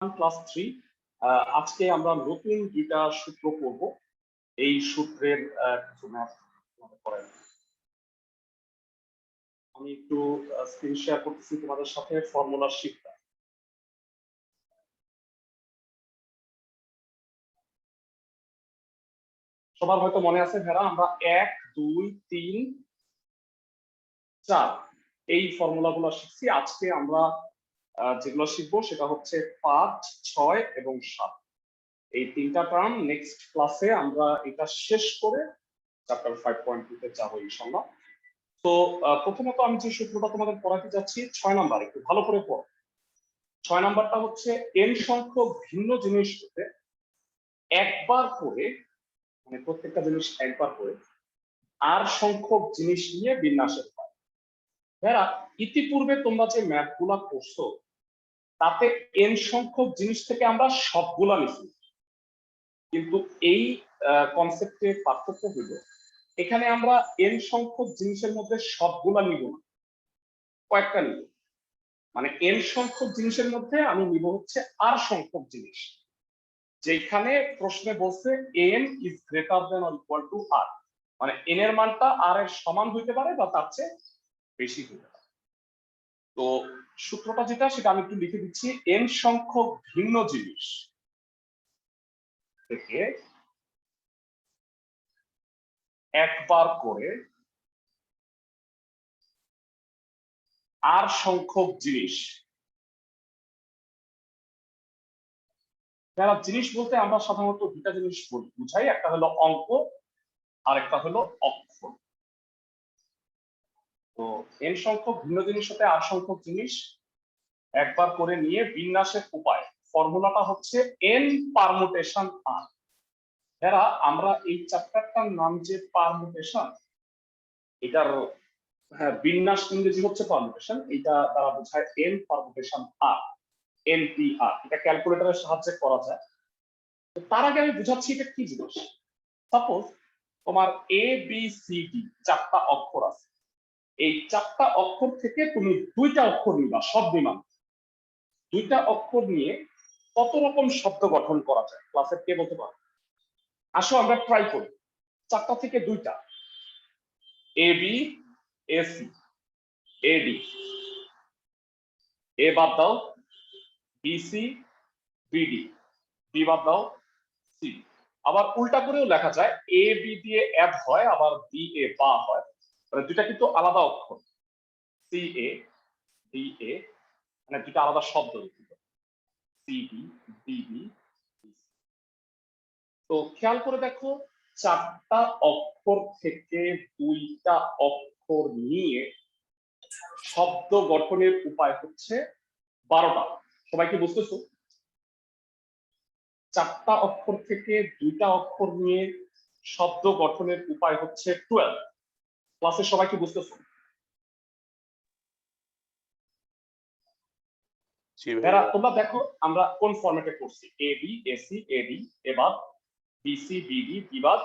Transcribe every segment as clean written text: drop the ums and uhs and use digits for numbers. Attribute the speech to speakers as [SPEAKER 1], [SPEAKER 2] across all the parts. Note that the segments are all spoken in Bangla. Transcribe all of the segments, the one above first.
[SPEAKER 1] ক্লাস 3 আজকে আমরা নতুন দুইটা সূত্র পড়ব। এই সূত্রের কিছু ম্যাথ করেন। আমি একটু স্ক্রিন শেয়ার করতেছি তোমাদের সাথে ফর্মুলা শিটটা। সবার হয়তো মনে আছে ভেড়া, আমরা 1 2 3 4 এই ফর্মুলাগুলো শিখছি। আজকে আমরা যেগুলো শিখবো সেটা হচ্ছে 5 6 এবং 7। এই তিনটা টার্ম নেক্সট ক্লাসে আমরা এটা শেষ করে চ্যাপ্টার 5.2 তে যাবো ইনশাআল্লাহ। তো প্রথমত আমি যে সূত্রটা তোমাদের পড়াতে যাচ্ছি 6 নাম্বার, একটু ভালো করে পড়ো। 6 নাম্বারটা হচ্ছে n সংখ্যক ভিন্ন জিনিস হতে একবার করে, মানে প্রত্যেকটা জিনিস একবার করে r সংখ্যক জিনিস নিয়ে বিন্যাসের হয়। যারা ইতিপূর্বে তোমরা যে ম্যাথগুলা করছো তাতে n সংখ্যক জিনিস থেকে আমরা সবগুলা নিছি, কিন্তু এই কনসেপ্টে পার্থক্য হলো এখানে আমরা n সংখ্যক জিনিসের মধ্যে সবগুলা নিব না, কয়েকটা নিব। মানে n সংখ্যক জিনিসের মধ্যে আমি নিব হচ্ছে r সংখ্যক জিনিস, যেখানে প্রশ্নে বলছে n is greater than or equal to r, মানে n এর মানটা r এর সমান হইতে পারে বা তার চেয়ে বেশি হইতে পারে। তো সূত্রটা যেটা সেটা আমি একটু লিখে দিচ্ছি। n সংখ্যক ভিন্ন জিনিস থেকে একবার করে r সংখ্যক জিনিস, যারা জিনিস বলতে আমরা সাধারণত দুটা জিনিস বুঝাই, একটা হলো অঙ্ক আর একটা হলো অক্ষর। তো n সংখ্যক ভিন্ন জিনিস হতে r সংখ্যক জিনিস একবার করে নিয়ে বিন্যাসের উপায়, ফর্মুলাটা হচ্ছে n পারমুটেশন r। এরা আমরা এই চ্যাপ্টারটার নাম যে পারমুটেশন, এটার বিন্যাস ইংরেজি হচ্ছে পারমুটেশন, এটা দ্বারা বোঝায় n পারমুটেশন r, npr। এটা ক্যালকুলেটরের সাহায্যে করা যায়। তার আগে আমি বুঝাচ্ছি এটা কি জিনিস। সাপোজ তোমার এ বি সি ডি চারটা অক্ষর আছে, এই চারটা অক্ষর থেকে তুমি দুইটা অক্ষর নিবা, শব্দ নিবা। দুইটা অক্ষর নিয়ে কত রকম শব্দ গঠন করা যায় ক্লাসের কে বলতে পারো? আসো আমরা ট্রাই করি। চারটা থেকে দুইটা, A B A C A D, A বাদ দাও বি সি বিডি, বি বাদ দাও সি। আবার উল্টা করেও লেখা যায়, এ বি দিয়ে অ্যাড হয় আবার বি এ বা হয়, মানে দুইটা কিন্তু আলাদা অক্ষর, সি এ ডি এ, মানে দুইটা আলাদা শব্দ। C D D B. তো খেয়াল করে দেখো, চারটা অক্ষর থেকে দুইটা অক্ষর নিয়ে শব্দ গঠনের উপায় হচ্ছে 12টা। সবাই কি বুঝতেছো? চারটা অক্ষর থেকে দুইটা অক্ষর নিয়ে শব্দ গঠনের উপায় হচ্ছে 12। ক্লাসে সবাই কি বুঝতেছো? তোমরা দেখো আমরা কোন ফরম্যাটে করছি, A B A C A D, এবার বি সি বি ডি, বিবাদ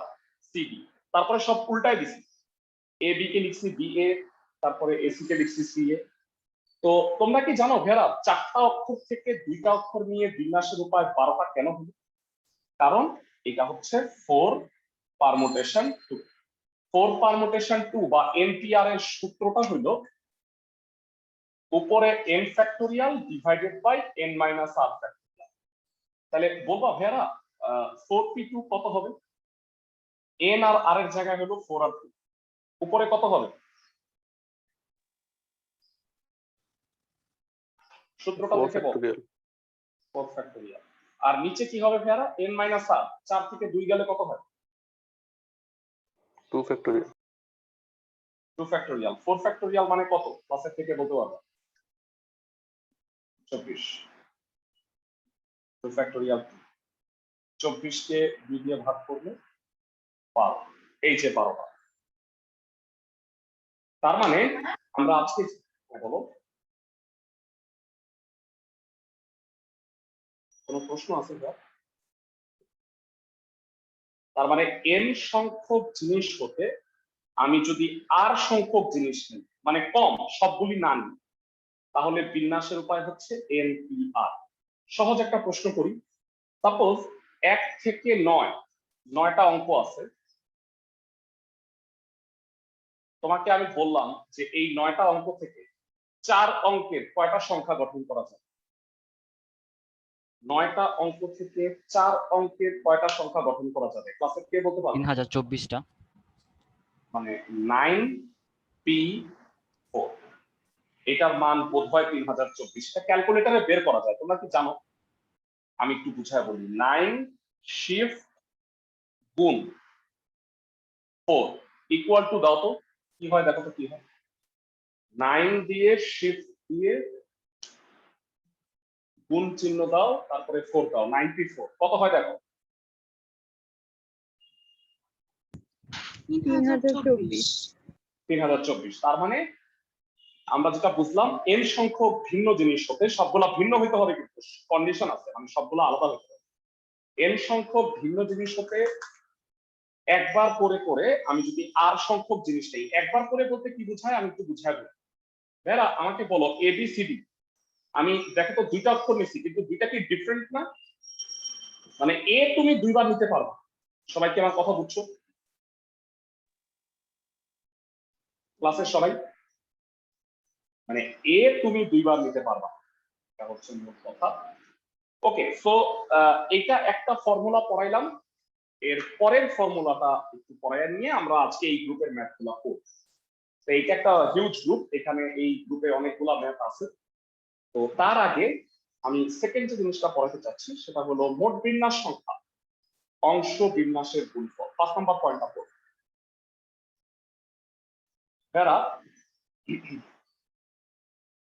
[SPEAKER 1] সি ডি, তারপরে সব উল্টাই দিছি। এ বি কে লিখছি বি এ, তারপরে এসি কে লিখছি সি এ। তো তোমরা কি জানো ভেড়া, চারটা অক্ষর থেকে দুইটা অক্ষর নিয়ে বিন্যাসের উপায় 12টা কেন হলো? কারণ এটা হচ্ছে 4 পারমুটেশন 2। 4 পারমুটেশন 2 বা এনপিআর এর সূত্রটা হলো উপরে n factorial divided by n minus r factorial. তাহলে বলবা ভেড়া 4p2 কত হবে? n আর r এর জায়গায় হলো 4 আর 2, উপরে কত হবে? সূত্রটা দেখে বল, 4 ফ্যাক্টোরিয়াল। আর নিচে কি হবে ভেড়া? n মাইনাস r, 4 থেকে 2 গেলে কত হয়?
[SPEAKER 2] 2 ফ্যাক্টোরিয়াল।
[SPEAKER 1] 2 ফ্যাক্টোরিয়াল। 4 ফ্যাক্টোরিয়াল মানে কত? ক্লাসের থেকে বলতে পারবে? 24। 2 ফ্যাক্টোরিয়াল 24 কে 2 দিয়ে ভাগ করলে 12, এই যে 12টা। তার মানে আমরা আজকে বলো, কোন প্রশ্ন আছে স্যার? তার মানে n সংখ্যক জিনিস হতে আমি যদি r সংখ্যক জিনিস নিই, মানে কম, সবগুলি না নিই, তাহলে বিন্যাসের উপায় হচ্ছে npr। সহজ একটা প্রশ্ন করি। সাপোজ 1 থেকে 9, 9টা অঙ্ক আছে। তোমাকে আমি বললাম যে এই 9টা অঙ্ক থেকে 4 অঙ্কের কয়টা সংখ্যা গঠন করা যায়? 9টা অঙ্ক থেকে 4 অঙ্কের কয়টা সংখ্যা গঠন করা যাবে? ক্লাসে কে বলতে পারবে?
[SPEAKER 2] 3024টা।
[SPEAKER 1] মানে 9p4, এটার মান বোধহয় 3024। এটা ক্যালকুলেটরে বের করা যায়, তোমরা কি জানো? আমি একটু বুঝায় বলি। 9 শিফট গুণ 4 ইকুয়াল টু, দাও তো কি হয়, দেখো তো কি হয়। 9 দিয়ে শিফট দিয়ে গুণ চিহ্ন দাও, তারপরে 4 দাও, 94 কত হয় দেখো? 3024। তার মানে আমরা যেটা বুঝলাম, n সংখ্যক ভিন্ন জিনিস হতে সবগুলা ভিন্ন হইতে হবে, কিন্তু কন্ডিশন আছে, মানে সবগুলা আলাদা হইতে হবে। n সংখ্যক ভিন্ন জিনিস হতে একবার করে করে আমি যদি r সংখ্যক জিনিস নেই, একবার করে বলতে কি বোঝায় আমি একটু বুঝাই দেব। ভাইরা আমাকে বলো ABCD, আমি দেখো তো 2টা অক্ষর নিছি, কিন্তু 2টা কি ডিফারেন্ট না? মানে এ তুমি 2বার নিতে পারো। সবাই কি আমার কথা বুঝছো? ক্লাসের সবাই, মানে এ তুমি 2বার নিতে পারবা, এটা হচ্ছে মূল কথা। ওকে, সো এটা একটা ফর্মুলা পড়াইলাম। এর পরের ফর্মুলাটা একটু পড়াইয়া নিয়ে আমরা আজকে এই গ্রুপের ম্যাথগুলো করব। তো এটা একটা হিউজ গ্রুপ, এখানে এই গ্রুপে অনেকগুলা ম্যাথ আছে। তো তার আগে আমি সেকেন্ড যে জিনিসটা পড়াতে চাচ্ছি সেটা হলো মোট বিন্যাস সংখ্যা অংশ বিন্যাসের গুণফল। 5 নম্বর পয়েন্টটা পড়ো। যারা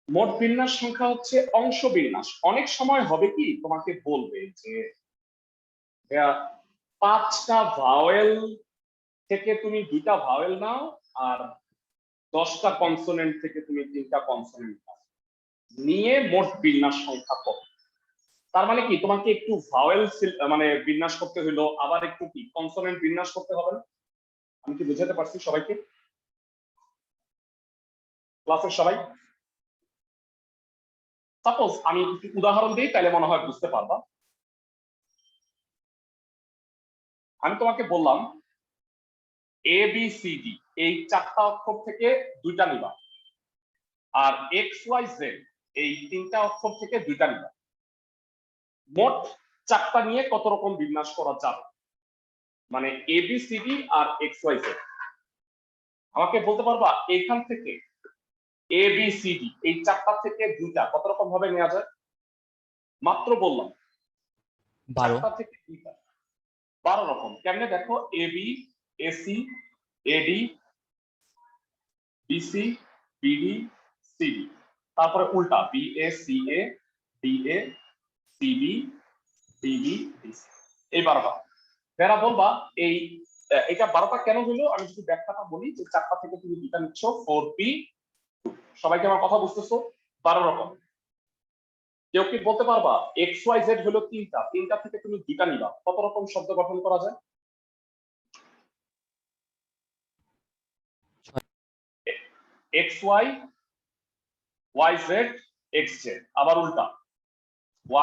[SPEAKER 1] মোট বিন্যাস সংখ্যা হচ্ছে অংশ বিন্যাস। অনেক সময় হবে কি, তোমাকে বলবে যে 5টা ভাওয়েল থেকে তুমি 2টা ভাওয়েল নাও, আর 10টা কনসোনেন্ট থেকে তুমি 3টা কনসোনেন্ট নাও, নিয়ে মোট বিন্যাস সংখ্যা কত। তার মানে কি, তোমাকে একটু ভাওয়েল মানে বিন্যাস করতে হইলো, আবার একটু কি কনসোনেন্ট বিন্যাস করতে হবে না? আমি কি বুঝাতে পারছি সবাইকে? ক্লাসের সবাই, সাপোজ আমি একটু উদাহরণ দিই, তাহলে মনে হয় বুঝতে পারবা। আমি তোমাকে বললাম ABCD, এই 4টা অক্ষর থেকে 2টা নিবা, আর XYZ এই 3টা অক্ষর থেকে 2টা নিবা। মোট 4টা নিয়ে কত রকম বিন্যাস করা যাবে? মানে ABCD আর XYZ। আমাকে বলতে পারবা এখান থেকে ABCD এই 4টা থেকে 2টা কত রকম ভাবে নেওয়া যায়? মাত্র বললাম 4টা থেকে 2টা 12 রকম। কেমনে দেখো, AB AC AD BC BD CD, তারপরে উল্টা BA CA DA CB DB DC, এই 12টা। যারা বলবা এই এটা 12টা কেন হলো, আমি যদি ব্যাখ্যাটা বলি যে 4টা থেকে তুমি 2টা নিচ্ছ 4P। সবাইকে আমার কথা বুঝতেছো? 12 রকম। কেউ কি বলতে পারবা XYZ হলো 3টা, 3টা থেকে তুমি 2টা নিবা, কত রকম শব্দ গঠন করা যায়? XY YZ XZ, আবার উল্টা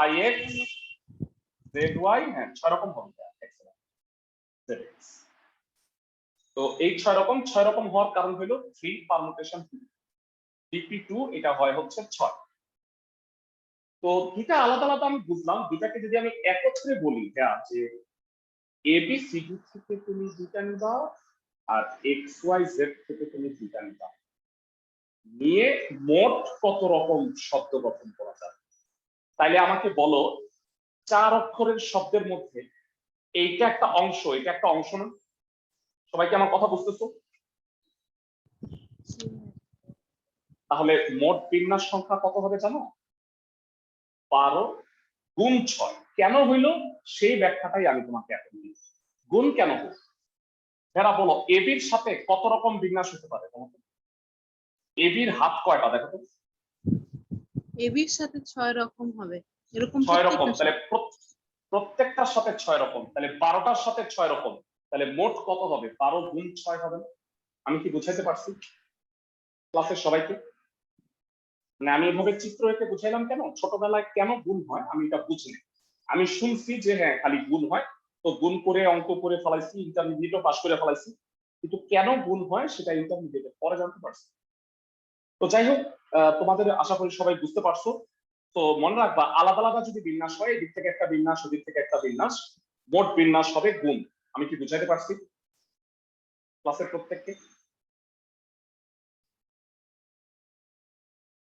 [SPEAKER 1] YX ZY, হ্যাঁ 6 রকম হবে। তো এই 6 রকম হওয়ার কারণ হলো 3 পারমুটেশন 3P2, এটা হয় হচ্ছে 6। তো 2টা আলাদা আলাদা আমি বুঝলাম, 2টাকে যদি আমি একত্রে বলি যে ABCD থেকে তুমি 2টা নিবা, আর XYZ থেকে তুমি 2টা নিবা, নিয়ে মোট কত রকম শব্দ গঠন করা যায়? তাইলে আমাকে বলো 4 অক্ষরের শব্দের মধ্যে এইটা একটা অংশ, এটা একটা অংশ না? সবাইকে আমার কথা বুঝতেছো? তাহলে মোট বিন্যাস সংখ্যা কত হবে জানো? 12 গুণ 6। কেন হইলো সেই ব্যাখ্যাটাই আমি তোমাকে এখন দিচ্ছি। গুণ কেন হলো? যারা বলো এবির সাথে কত রকম বিন্যাস হতে পারে? এবির হাত কয়টা দেখো তো?
[SPEAKER 3] এবির সাথে 6 রকম হবে, এরকম
[SPEAKER 1] 6 রকম, তাহলে প্রত্যেকটার সাথে 6 রকম, তাহলে 12টার সাথে 6 রকম, তাহলে মোট কত হবে? 12 গুণ 6 হবে না? আমি কি বুঝাইতে পারছি ক্লাসের সবাইকে? মানে আমি এভাবে চিত্র এঁকে বুঝাইলাম কেন, ছোটবেলায় কেন গুণ হয় আমি এটা বুঝিনি। আমি শুনছি যে হ্যাঁ খালি গুণ হয়, তো গুণ করে অঙ্ক করে ফেলাইছি, ইন্টারমিডিয়েটও পাস করে ফেলাইছি, কিন্তু কেন গুণ হয় সেটা ইন্টারমিডিয়েটে পরে জানতে পারছি। তো যাই হোক, তোমাদের আশা করি সবাই বুঝতে পারছো। তো মনে রাখবা আলাদা আলাদা যদি বিন্যাস হয়, এদিক থেকে একটা বিন্যাস ওদিক থেকে একটা বিন্যাস, মোট বিন্যাস হবে গুণ। আমি কি বুঝাইতে পারছি ক্লাসের প্রত্যেককে?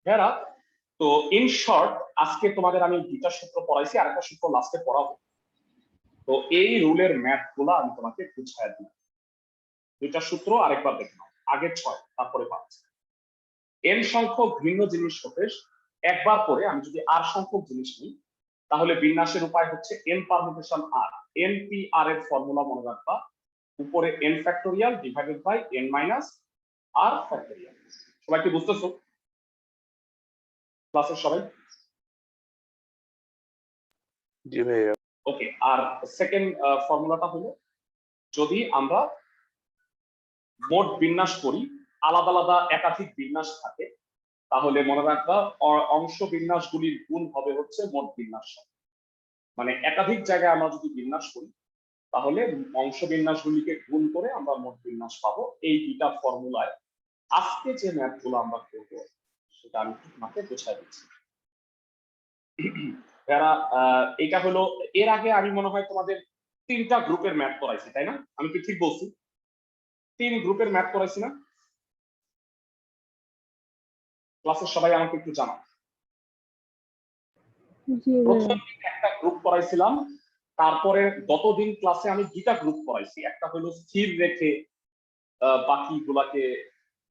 [SPEAKER 1] ভেড়া, তো ইন শর্ট আজকে তোমাদের আমি দুইটা সূত্র পড়াইছি, আরেকটা সূত্র লাস্টে পড়াবো। তো এই রুলের ম্যাথ গুলো আমি তোমাকে বুঝাই দিই। দুইটা সূত্র আরেকবার দেখে নাও, আগে 6 তারপরে 5। এন সংখ্যক ভিন্ন জিনিস হতে একবার করে আমি যদি আর সংখ্যক জিনিস নিই, তাহলে বিন্যাসের উপায় হচ্ছে N permutation R. N P R এর ফর্মুলা মনে রাখবা, উপরে N factorial divided by N minus R factorial. সবাই কি বুঝতেছো ক্লাসের সবাই?
[SPEAKER 2] জি ভাইয়া।
[SPEAKER 1] ওকে, আর সেকেন্ড ফর্মুলাটা হলো যদি আমরা মোট বিন্যাস করি, আলাদা আলাদা একাধিক বিন্যাস থাকে, তাহলে মনে রাখবা অংশ বিন্যাসগুলির গুণ হবে হচ্ছে মোট বিন্যাস। মানে একাধিক জায়গায় আমরা যদি বিন্যাস করি, তাহলে অংশ বিন্যাসগুলিকে গুণ করে আমরা মোট বিন্যাস পাবো। এই দুইটা ফর্মুলায় আজকে যে ম্যাথ গুলো আমরা করব সেটা আমি তোমাকে বোঝাই দিচ্ছি। যারা এটা হলো, এর আগে আমি মনে হয় তোমাদের 3টা গ্রুপের ম্যাথ করাইছি, তাই না? আমি কি ঠিক বলছি? 3 গ্রুপের ম্যাথ করাইছি না ক্লাসের সবাই? আমাকে একটু জানাও। প্রথম দিন একটা গ্রুপ করাইছিলাম, তারপরে গতদিন ক্লাসে আমি 2টা গ্রুপ করাইছি। একটা হলো স্থির রেখে বাকি গুলাকে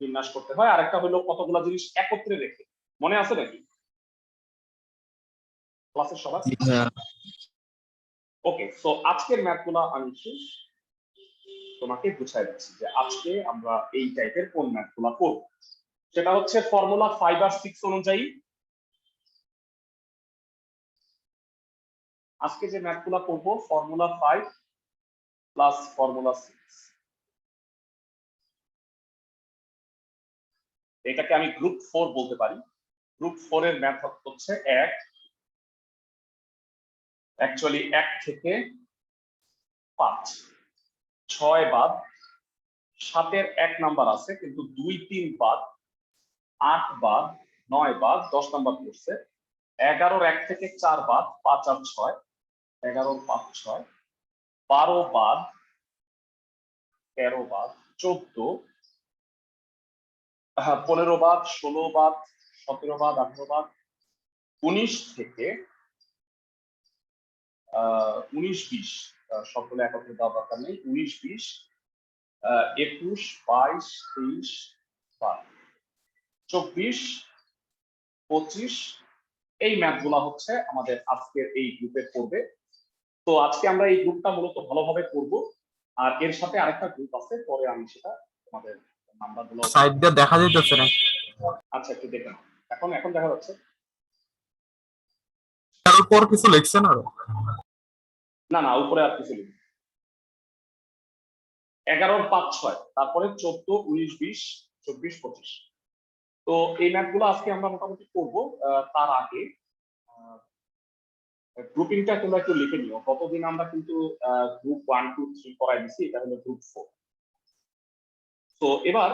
[SPEAKER 1] বিন্যাস করতে হয়, আর একটা হলো কতগুলা জিনিস একত্রে রেখে। মনে আছে নাকি ক্লাসের সবাই? ওকে, সো আজকের ম্যাথ গুলা আমি তোমাকে বুঝাই দিচ্ছি যে আজকে আমরা এই টাইপের কোন ম্যাথ গুলা করবো। সেটা হচ্ছে ফর্মুলা 5 আর 6 অনুযায়ী আজকে যে ম্যাথ গুলা করবো, ফর্মুলা 5 প্লাস ফর্মুলা 6। এটাকে আমি গ্রুপ 4 বলতে পারি। গ্রুপ 4 এর ম্যাথ হচ্ছে অ্যাকচুয়ালি 1 থেকে 5, 6 বাদ, 7 এর 1 নাম্বার আছে কিন্তু 2 3 বাদ, 8 বাদ, 9 বাদ, 10 নাম্বার পড়ছে। 11 1 থেকে 4 বাদ, 5 আর 6, 11 5 6, 12 বাদ, 13 বাদ, 14, 15 বাদ, 16 বাদ, 17 বাদ, 18 বাদ, 19 থেকে 19 20, সবগুলো একত্রে দেওয়ার দরকার নেই। 19 20, 21 22 23 24 25, এই ম্যাথ গুলা হচ্ছে আমাদের আজকের এই গ্রুপে পড়বে। তো আজকে আমরা এই গ্রুপটা মূলত ভালোভাবে করব, আর এর সাথে আরেকটা গ্রুপ আছে, পরে আমি সেটা তোমাদের নাম্বার গুলো
[SPEAKER 4] সাইড দিয়ে দেখা যাইতেছে না।
[SPEAKER 1] আচ্ছা একটু দেখে নাও। এখন এখন দেখা যাচ্ছে?
[SPEAKER 4] তারপর কিছু লিখছেন আর
[SPEAKER 1] না না, উপরে আর কিছু নেই। 11 5 6, তারপরে 14 19 20 24 25। তো এই ম্যাথ গুলো আজকে আমরা মোটামুটি করবো। তার আগে গ্রুপিংটা তোমরা একটু লিখে নিও। গতদিন আমরা কিন্তু গ্রুপ 1 2 3 করাই দিছি, এটা হলো গ্রুপ 4। তো এবার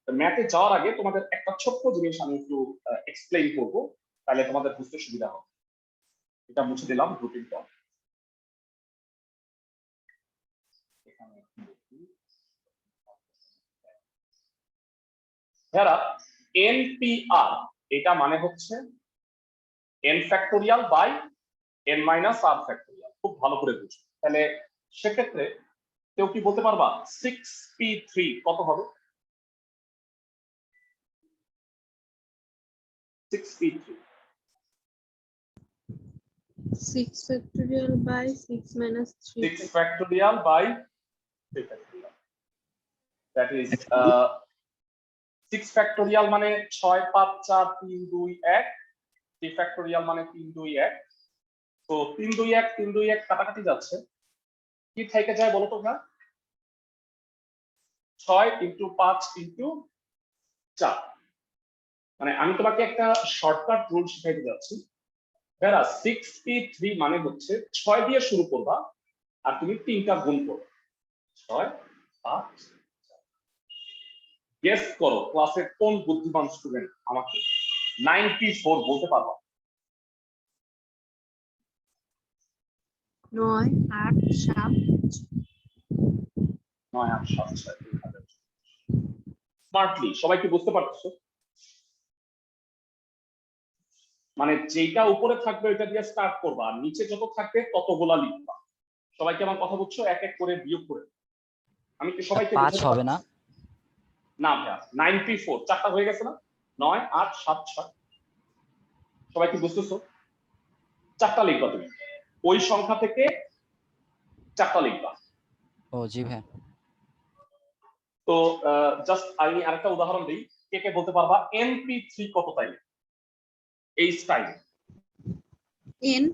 [SPEAKER 1] ম্যাথে যাওয়ার আগে তোমাদের একটা ছোট্ট জিনিস আমি একটু এক্সপ্লেইন করব, তাহলে তোমাদের বুঝতে সুবিধা হবে। এটা মুছে দিলাম গ্রুপিংটা। যারা এনপিআর, এটা মানে হচ্ছে N factorial by N minus R factorial. খুব ভালো করে বুঝো। তাহলে সেক্ষেত্রে কেউ কি বলতে পারবা 6p3 কত হবে? 6p3
[SPEAKER 3] 6 factorial by 6 minus 3
[SPEAKER 1] 6 factorial by 3 factorial, that is 6 factorial মানে 6 5 4 3 2 1, 3 factorial মানে 3 2 1। তো 3 2 1 3 2 1 কাটাকাটি যাচ্ছে, কি থেকে যায় বলো তো ভাই? 6 × 5 × 4, মানে আমি তোমাকে একটা শর্টকাট রুল শিখাইতে যাচ্ছি। যারা 6p3 মানে হচ্ছে 6 দিয়ে শুরু করবা আর তুমি 3টা গুণ করবে, 6 5। গেস করো ক্লাসের কোন বুদ্ধিমান স্টুডেন্ট আমাকে 94 বলতে পারবা?
[SPEAKER 3] 9 8 7
[SPEAKER 1] 9 8 7 6 স্মার্টলি সবাই কি বুঝতে পারতেছো? মানে যেটা উপরে থাকবে ওইটা দিয়ে স্টার্ট করবা, আর নিচে যত থাকবে ততগুলা লিখবা। সবাইকে আমার কথা বুঝছো? এক এক করে বিয়োগ করে। আমি কি সবাইকে
[SPEAKER 5] 5
[SPEAKER 1] বুঝাতে
[SPEAKER 5] হবে না?
[SPEAKER 1] পারছি? না ভাইয়া, 94 চারটা হয়ে গেছে না? 9 8 7 6। সবাই কি বুঝতেছো? চারটা লিখবা তুমি, ওই সংখ্যা থেকে চারটা লিখবা।
[SPEAKER 5] ও জি ভাই।
[SPEAKER 1] তো জাস্ট আমি আরেকটা উদাহরণ দিই, কে কে বলতে পারবা np3 কত তাইলে এই স্টাইল?
[SPEAKER 3] n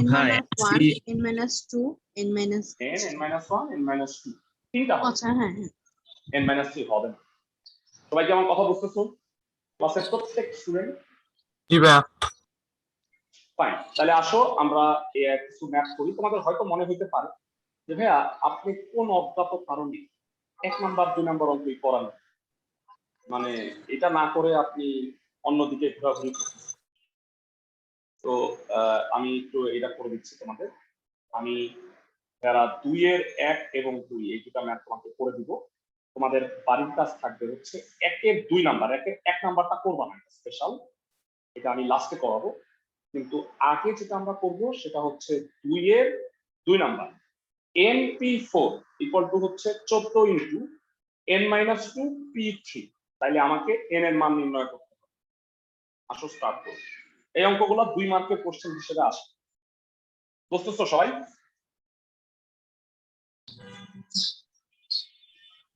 [SPEAKER 3] n
[SPEAKER 4] হ্যাঁ,
[SPEAKER 3] minus 1 n minus 2 n minus
[SPEAKER 1] n n minus 1 n minus 2 তিনটা হবে,
[SPEAKER 3] আচ্ছা হ্যাঁ হ্যাঁ
[SPEAKER 1] n minus 3 হবে না। সবাই কি আমার কথা বুঝতেছো? ক্লাসের প্রত্যেক স্টুডেন্ট?
[SPEAKER 4] জি ভাইয়া।
[SPEAKER 1] ফাইন, তাহলে আসো আমরা কিছু ম্যাথ করি। তোমাদের হয়তো মনে হইতে পারে যে ভাইয়া আপনি কোন অজ্ঞাত কারণে 1 নাম্বার 2 নাম্বার অঙ্কই করান, মানে এটা না করে আপনি অন্যদিকে ঘোরাঘুরি করতেছেন। তো আমি একটু এটা করে দিচ্ছি তোমাদের। আমি যারা 2 এর 1 এবং 2 এই দুটো ম্যাথ তোমাকে করে দিব। তোমাদের বাড়ির কাজ থাকবে হচ্ছে 1 এর 2 নাম্বার, 1 এর 1 নাম্বারটা করবা না, স্পেশাল, এটা আমি লাস্টে করাবো। কিন্তু আগে যেটা আমরা করব সেটা হচ্ছে 2 এর 2 নাম্বার np4 ইকুয়াল টু হচ্ছে 14 ইনটু n-2 p3। তাইলে আমাকে n এর মান নির্ণয় করতে হবে। আসো স্টার্ট করব। এই অঙ্কগুলো 2 মার্কের কোশ্চেন হিসেবে আসে, বুঝতেছো সবাই?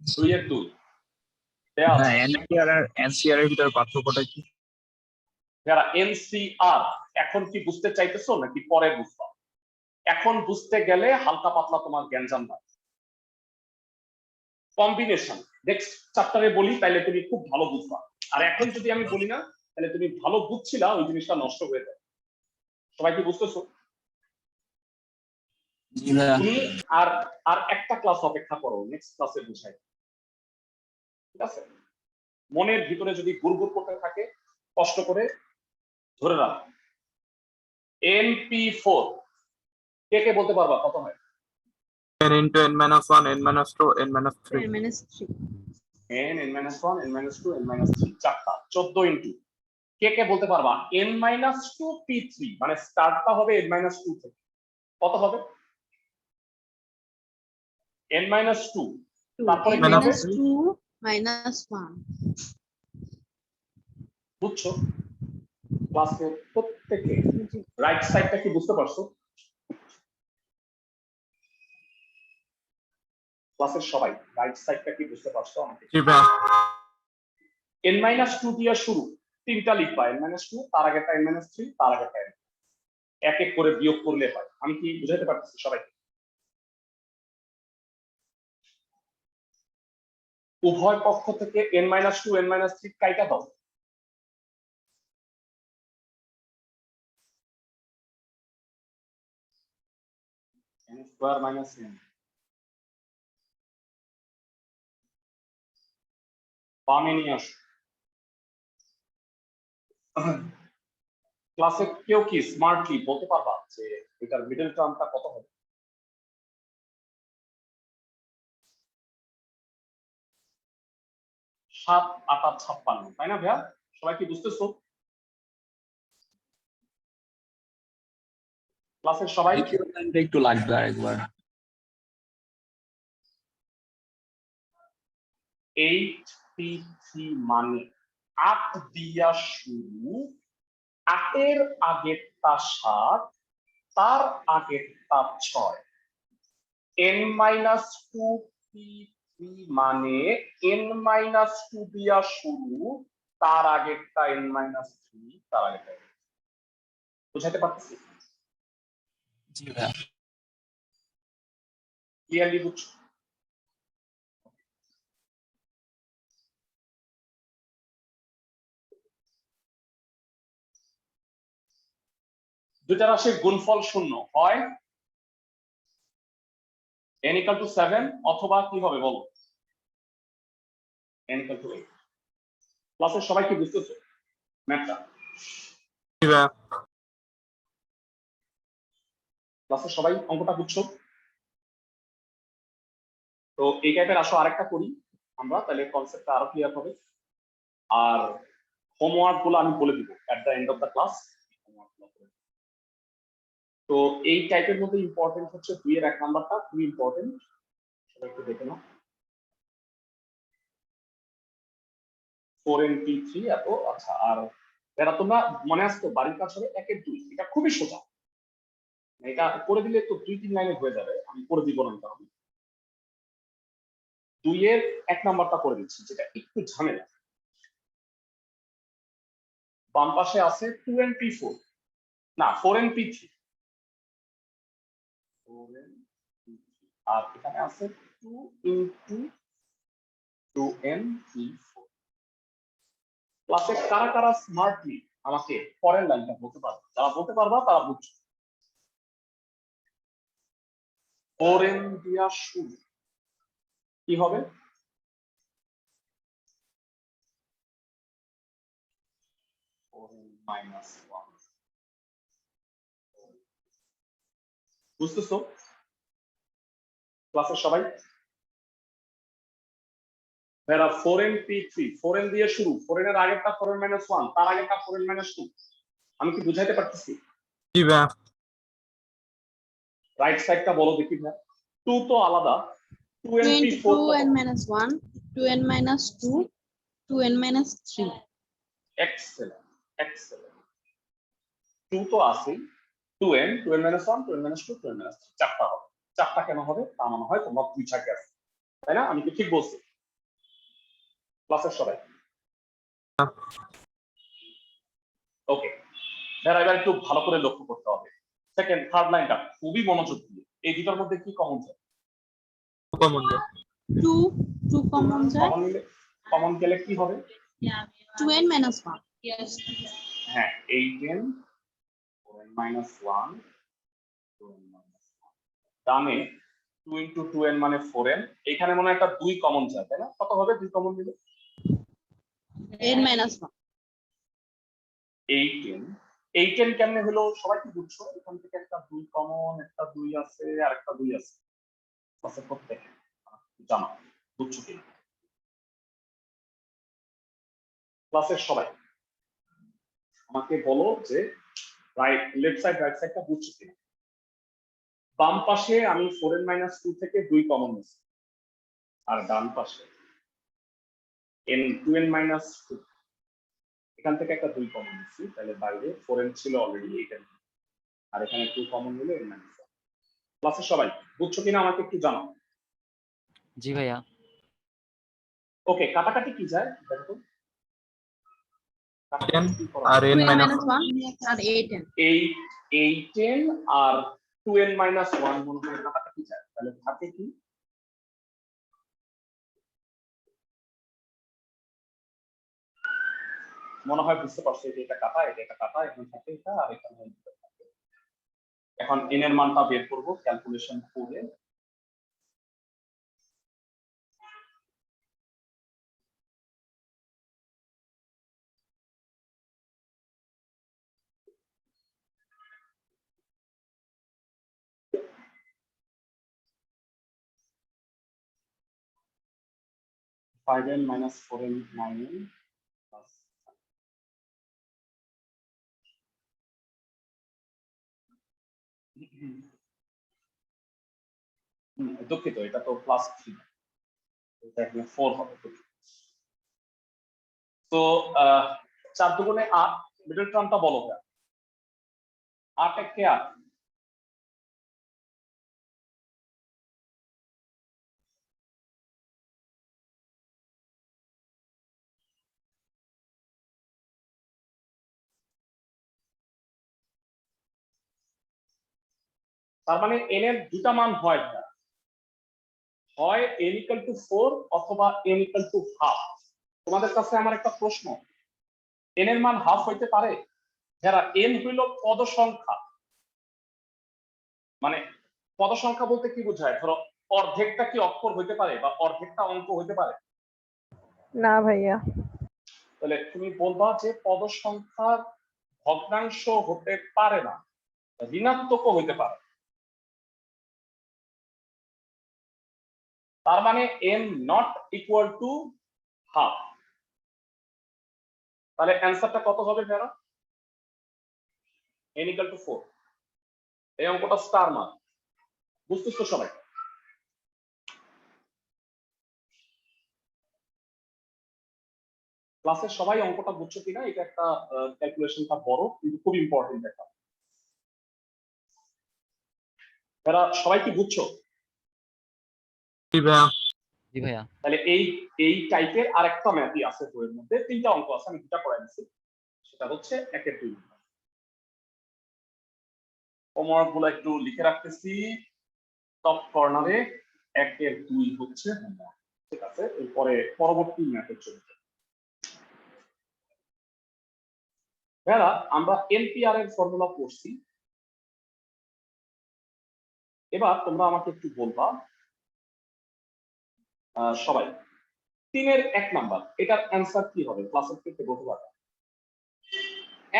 [SPEAKER 1] 2 এর 2 দেয়া আছে।
[SPEAKER 4] হ্যাঁ, এনসিআর আর এনসিআর এর ভিতরে পার্থক্যটা কি?
[SPEAKER 1] যারা এনসিআর এখন কি বুঝতে চাইতেছো নাকি পরে বুঝবা? এখন বুঝতে গেলে হালকা পাতলা তোমার জ্ঞান জানবা। কম্বিনেশন নেক্সট চ্যাপ্টারে বলি, তাইলে তুমি খুব ভালো বুঝবা। আর এখন যদি আমি বলি না, তাহলে তুমি ভালো বুঝছিলা, ওই জিনিসটা নষ্ট হয়ে যাবে। সবাই কি বুঝতেছো? তুমি আর আর একটা ক্লাস অপেক্ষা করো, নেক্সট ক্লাসে বুঝাই, ঠিক আছে? মনের ভিতরে যদি গুড়গুড় করতে থাকে কষ্ট করে ধরে রাখ। np4 কে কে বলতে পারবা কত হয়?
[SPEAKER 4] n into n-1 n-2 n-3
[SPEAKER 3] n minus 3
[SPEAKER 1] n n-1 n-2 n-3 চারটা 14 ইনটু কে কে বলতে পারবা n-2 p3 মানে স্টার্টটা হবে n-2 থেকে, কত হবে? n-2 তারপরে
[SPEAKER 3] n
[SPEAKER 1] কি হবে?
[SPEAKER 3] minus 2 minus 1
[SPEAKER 1] বুঝছো? ক্লাসের প্রত্যেকে রাইট সাইডটা কি বুঝতে পারছো? ক্লাসের সবাই রাইট সাইডটা কি বুঝতে পারছো আমাকে?
[SPEAKER 4] জি ভাইয়া।
[SPEAKER 1] n-2 দিয়ে শুরু, তিনটা লিখবা, n-2 তার আগেরটা n-3 তার আগেরটা এক এক করে বিয়োগ করলে হয়। আমি কি বুঝাতে পারতেছি সবাইকে? উভয় পক্ষ থেকে n-2 n-3 কাইটা দাও। n স্কয়ার মাইনাস n বামে নিয়ে আসো। ক্লাসে কেউ কি স্মার্টলি বলতে পারবা যে এটার মিডল টার্মটা কত হবে? সাত আটা 56, তাই না ভাইয়া? সবাই কি বুঝতেছো? ক্লাসের সবাই
[SPEAKER 6] একটু লাগবে আরেকবার।
[SPEAKER 1] 8p3 মানে 8 দিয়া শুরু, 8 এর আগেরটা 7 তার আগেরটা 6, n-2 p3 মানে n-2 দিয়া শুরু, তার আগেরটা n-3 তার আগেরটা। বুঝাতে পারতেছি?
[SPEAKER 6] জি ভাইয়া।
[SPEAKER 1] ক্লিয়ারলি বুঝছো? দুইটা রাশির গুণফল শূন্য হয় n equal to 7 অথবা কি হবে বলো n equal to 8 ক্লাসের সবাই কি বুঝতেছো ম্যাথটা
[SPEAKER 4] জি ভাইয়া
[SPEAKER 1] ক্লাসের সবাই অঙ্কটা বুঝছো তো এই টাইপের আসো আরেকটা করি আমরা তাহলে কনসেপ্টটা আরো ক্লিয়ার হবে আর হোমওয়ার্ক গুলো আমি বলে দিব at the end of the class তো এই টাইপের মধ্যে ইম্পর্টেন্ট হচ্ছে 2 এর 1 নাম্বারটা খুবই ইম্পর্টেন্ট সেটা একটু দেখে নাও 4np3 এত আচ্ছা আর এরা তোমরা মনে আসতো বাড়ির কাজ হবে 1 এর 2 এটা খুবই সোজা এটা করে দিলে তো 2-3 লাইনে হয়ে যাবে আমি করে দিব না কারণ 2 এর 1 নাম্বারটা করে দিচ্ছি যেটা একটু ঝামেলা বাম পাশে আছে 2np4 না 4np3 আর এখানে আছে 2 into 2np4 ক্লাসে কারা কারা স্মার্টলি আমাকে পরের লাইনটা বলতে পারবে যারা বলতে পারবা তারা বুঝছো 4n দিয়া শুরু কি হবে -1 বুঝতেছো ক্লাসের সবাই ভেরা 4np3 4n দিয়ে শুরু 4n এর আগেরটা 4n - 1 তার আগেরটা 4n - 2 আমি কি বুঝাইতে পারতেছি
[SPEAKER 4] জি ভাইয়া
[SPEAKER 1] রাইট সাইডটা বলো দেখি ভাই 2 তো আলাদা 2np4
[SPEAKER 3] 2n minus 1, 2n minus 2, 2n minus 3.
[SPEAKER 1] Excellent excellent 2 তো আছেই 2n 2n - 1 2n - 2 2n - 3 চারটা হবে চারটা কেন হবে তা মনে হয় তোমরা বুঝা গেছে তাই না আমি কি ঠিক বলছি ক্লাসের সবাই ওকে এবার একটু ভালো করে লক্ষ্য করতে হবে সেকেন্ড থার্ড লাইনটা খুবই মনোযোগ দিয়ে এই দুটোর মধ্যে কি কমন যায়
[SPEAKER 4] কমন যায়
[SPEAKER 3] 2 common যায়
[SPEAKER 1] কমন গেলে কি হবে
[SPEAKER 3] 2n minus 1.
[SPEAKER 1] হ্যাঁ 8n 4n - 1 2n - 1 ডানে 2 into 2n মানে 4n এখানে মনে হয় একটা 2 কমন যায় তাই না কত হবে 2 কমন দিলে
[SPEAKER 3] n minus 1.
[SPEAKER 1] 8n কেমনে হলো সবাই কি বুঝছো এখান থেকে একটা 2 কমন একটা 2 আছে আর একটা 2 আছে ক্লাসে প্রত্যেক জানো বুঝছো কি ক্লাসের সবাই আমাকে বলো যে রাইট লেফট সাইড রাইট সাইডটা বুঝছো কি বাম পাশে আমি 4n - 2 থেকে 2 কমন নিয়েছি আর ডান পাশে n 2n - 2 এখান থেকে একটা 2 কমন নিয়েছি তাহলে বাইরে 4n ছিল অলরেডি 8n আর এখানে 2 কমন হলো n - 1 ক্লাসের সবাই বুঝছো কিনা আমাকে একটু জানাও
[SPEAKER 5] জি ভাইয়া
[SPEAKER 1] ওকে কাটাকাটি কি যায় দেখো
[SPEAKER 4] 10 আর n
[SPEAKER 3] 2n
[SPEAKER 4] minus
[SPEAKER 3] minus 1 আর 8n.
[SPEAKER 1] 8n আর 2n - 1 মনে হয় কাটাকাটি যায় তাহলে থাকে কি মনে হয় বুঝতে পারছো এটা কাটা এখানে থাকে এটা আর এখানে থাকে এখন n এর মানটা বের করব ক্যালকুলেশন করে five n minus 4n 9n plus দুঃখিত এটা তো প্লাস 3 এটা এখানে 4 হবে তো 4 দুগুণে 8 মিডল টার্মটা বলো 8 একে 8 তার মানে n এর দুটা মান হয় হয় n equal to 4 অথবা n equal to half তোমাদের কাছে আমার একটা প্রশ্ন n এর মান হাফ হইতে পারে যারা n হইল পদ সংখ্যা মানে পদ সংখ্যা বলতে কি বোঝায়? ধরো অর্ধেকটা কি অক্ষর হইতে পারে বা অর্ধেকটা অঙ্ক হইতে পারে?
[SPEAKER 7] না ভাইয়া।
[SPEAKER 1] তাহলে তুমি বলবা যে পদ সংখ্যার ভগ্নাংশ হতে পারে না, ঋণাত্মকও হইতে পারে। তার মানে n not equal to half. তাহলে অ্যান্সারটা কত হবে যারা? n equal to 4। এই অঙ্কটা স্টার মার্ক, বুঝতেছো সবাই? ক্লাসের সবাই অঙ্কটা বুঝছো কিনা, এটা একটা ক্যালকুলেশনটা বড় কিন্তু খুব ইম্পর্টেন্ট একটা। যারা সবাই কি বুঝছো?
[SPEAKER 4] জি ভাইয়া।
[SPEAKER 5] জি ভাইয়া।
[SPEAKER 1] তাহলে এই টাইপের আরেকটা ম্যাথই আছে বইয়ের মধ্যে, 3টা অঙ্ক আছে, আমি 2টা করাই দিচ্ছি। সেটা হচ্ছে 1 এর 2। হোমওয়ার্ক গুলো একটু লিখে রাখতেছি টপ কর্নারে। 1 এর 2 হচ্ছে হোমওয়ার্ক, ঠিক আছে? এরপরে পরবর্তী ম্যাথের জন্য যারা আমরা এনপিআর এর ফর্মুলা পড়ছি, এবার তোমরা আমাকে একটু বলবা সবাই 3 এর 1 নাম্বার এটার অ্যান্সার কি হবে? ক্লাসের থেকে বলতে পারবে,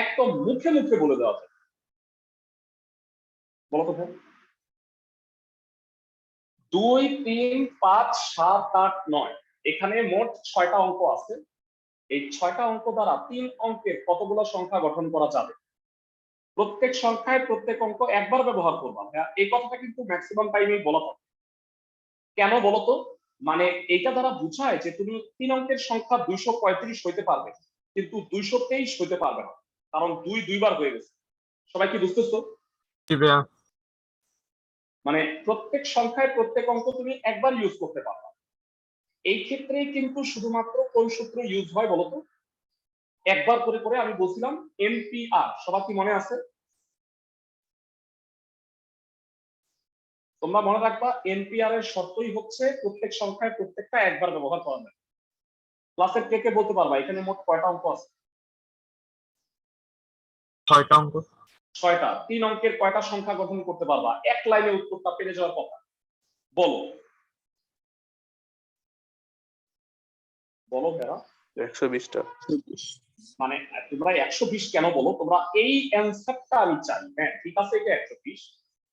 [SPEAKER 1] একদম মুখে মুখে বলে দেওয়া যায়। বলো তো ভাই। 2 3 5 7 8 9 এখানে মোট 6টা অঙ্ক আছে। এই 6টা অঙ্ক দ্বারা 3 অঙ্কের কতগুলো সংখ্যা গঠন করা যাবে? প্রত্যেক সংখ্যায় প্রত্যেক অঙ্ক একবার ব্যবহার করবা। এই কথাটা কিন্তু ম্যাক্সিমাম টাইমে বলা হয়। কেন বলতো? মানে এটা দ্বারা বোঝায় যে তুমি 3 অঙ্কের সংখ্যা 235 হইতে পারবে, কিন্তু 223 হইতে পারবে না, কারণ 2 দুইবার হয়ে গেছে। সবাই কি বুঝতেছো?
[SPEAKER 4] জি ভাইয়া।
[SPEAKER 1] মানে প্রত্যেক সংখ্যায় প্রত্যেক অঙ্ক তুমি একবার ইউজ করতে পারবে। এই ক্ষেত্রে কিন্তু শুধুমাত্র কোন সূত্র ইউজ হয় বলতো? একবার করে করে আমি বলছিলাম এনপিআর, সবার কি মনে আছে? তোমরা মনে রাখবা এনপিআর এর শর্তই হচ্ছে প্রত্যেক সংখ্যায় প্রত্যেকটা একবার ব্যবহার করা যায়। ক্লাসের কে কে বলতে পারবা এখানে মোট কয়টা অঙ্ক আছে?
[SPEAKER 4] 6টা অঙ্ক।
[SPEAKER 1] 6টা। 3 অঙ্কের কয়টা সংখ্যা গঠন করতে পারবা? এক লাইনে উত্তরটা পেরে যাওয়ার কথা। বলো বলো ভেরা।
[SPEAKER 2] 120টা।
[SPEAKER 1] মানে তোমরা 120 কেন বলো? তোমরা এই অ্যান্সারটা আমি চাই। হ্যাঁ ঠিক আছে, এটা 120,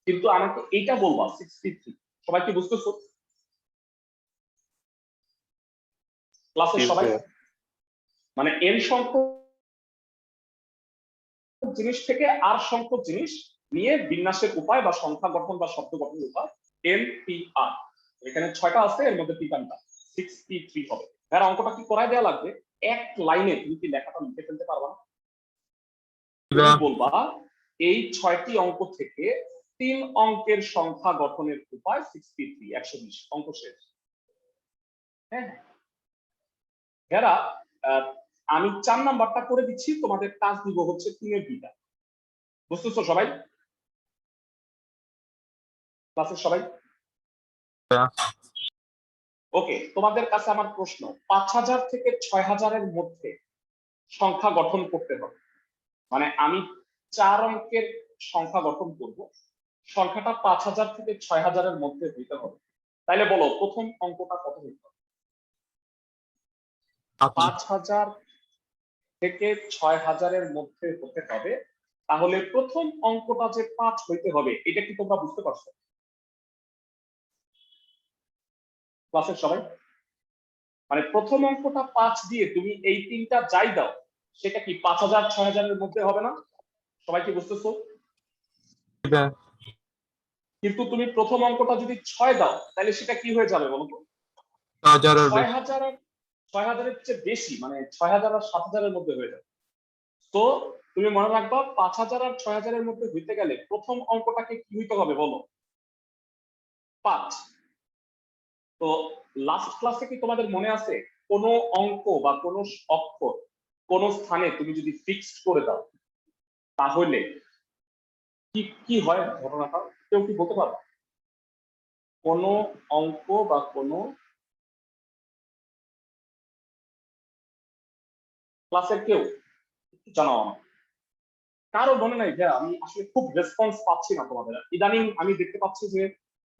[SPEAKER 1] কিন্তু আমাকে এইটা বলবা 63। সবাই কি বুঝতেছো? ক্লাসের
[SPEAKER 2] জি
[SPEAKER 1] সবাই
[SPEAKER 2] ভাইয়া।
[SPEAKER 1] মানে এন সংখ্যক জিনিস থেকে আর সংখ্যক জিনিস নিয়ে বিন্যাসের উপায় বা সংখ্যা গঠন বা শব্দ গঠনের উপায় এনপিআর। এখানে 6টা আছে, এর মধ্যে 3টা 63 হবে। হ্যাঁ অঙ্কটা কি করায় দেওয়া লাগবে? এক লাইনে তুমি কি লেখাটা লিখে ফেলতে পারবা না?
[SPEAKER 4] জি
[SPEAKER 1] তুমি
[SPEAKER 4] ভাইয়া।
[SPEAKER 1] বলবা এই 6টি অঙ্ক থেকে 3 অঙ্কের সংখ্যা গঠনের উপায় 63, 120, অঙ্ক শেষ। হ্যাঁ যারা আমি 4 নাম্বারটা করে দিচ্ছি, তোমাদের কাজ দিব হচ্ছে 3 এর 2টা। বুঝতেছো সবাই? ক্লাসের সবাই ওকে? তোমাদের কাছে আমার প্রশ্ন, 5000 থেকে 6000 এর মধ্যে সংখ্যা গঠন করতে হবে। মানে আমি 4 অঙ্কের সংখ্যা গঠন করব, সংখ্যাটা 5000 থেকে 6000 এর মধ্যে হইতে হবে। তাইলে বলো প্রথম অঙ্কটা কত হইতে হবে? 5000 থেকে 6000 এর মধ্যে হতে হবে। তাহলে প্রথম অঙ্কটা যে 5 হইতে হবে, এটা কি তোমরা বুঝতে পারছো? ক্লাসের সবাই মানে প্রথম অঙ্কটা 5 দিয়ে তুমি এই 3টা যাই দাও, সেটা কি 5000 6000 এর মধ্যে হবে না? সবাই কি বুঝতেছো?
[SPEAKER 4] জি ভাইয়া।
[SPEAKER 1] কিন্তু তুমি প্রথম অঙ্কটা যদি 6 দাও, তাহলে সেটা কি হয়ে যাবে বলো তো?
[SPEAKER 4] 1000 আর বেশি।
[SPEAKER 1] 6000 এর চেয়ে বেশি, মানে 6000 আর 7000 এর মধ্যে হয়ে যাবে। তো তুমি মনে রাখবা 5000 আর 6000 এর মধ্যে হইতে গেলে প্রথম অঙ্কটাকে কি হইতে হবে বলো? 5। তো লাস্ট ক্লাসে কি তোমাদের মনে আছে কোন অঙ্ক বা কোন অক্ষর কোন স্থানে তুমি যদি ফিক্সড করে দাও, তাহলে কি কি হয় ঘটনাটা? কেউ কি বলতে পারবে? কোন অঙ্ক বা কোন ক্লাসের কেউ একটু জানাও আমাকে। কারো মনে নাই যে আমি আসলে খুব রেসপন্স পাচ্ছি না তোমাদের, ইদানিং আমি দেখতে পাচ্ছি যে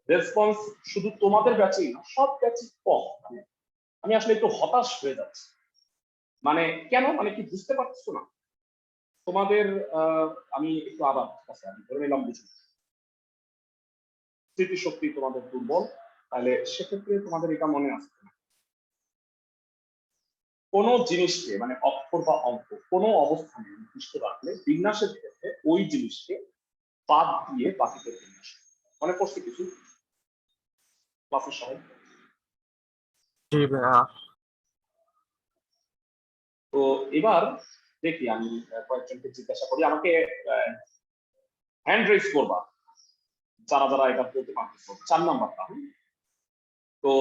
[SPEAKER 1] রেসপন্স শুধু তোমাদের ব্যাচেই না, সব ব্যাচই কম। মানে আমি আসলে একটু হতাশ হয়ে যাচ্ছি। মানে কেন, মানে কি বুঝতে পারছো না তোমাদের? আমি একটু আবার ঠিক আছে, আমি ধরে নিলাম বুঝি স্মৃতিশক্তি তোমাদের দুর্বল, তাহলে সেক্ষেত্রে তোমাদের এটা মনে আসছে না কোন জিনিসকে, মানে অক্ষর বা অঙ্ক কোন অবস্থানে নির্দিষ্ট রাখলে বিন্যাসের ক্ষেত্রে ওই জিনিসকে বাদ দিয়ে বাকিদের বিন্যাস মনে পড়ছে কিছু ক্লাসের সময়?
[SPEAKER 4] জি ভাইয়া।
[SPEAKER 1] তো এবার দেখি আমি কয়েকজনকে জিজ্ঞাসা করি, আমাকে হ্যান্ড রেজ করবা যারা যারা এটা বলতে পারতেছো। 4 নাম্বারটা, তো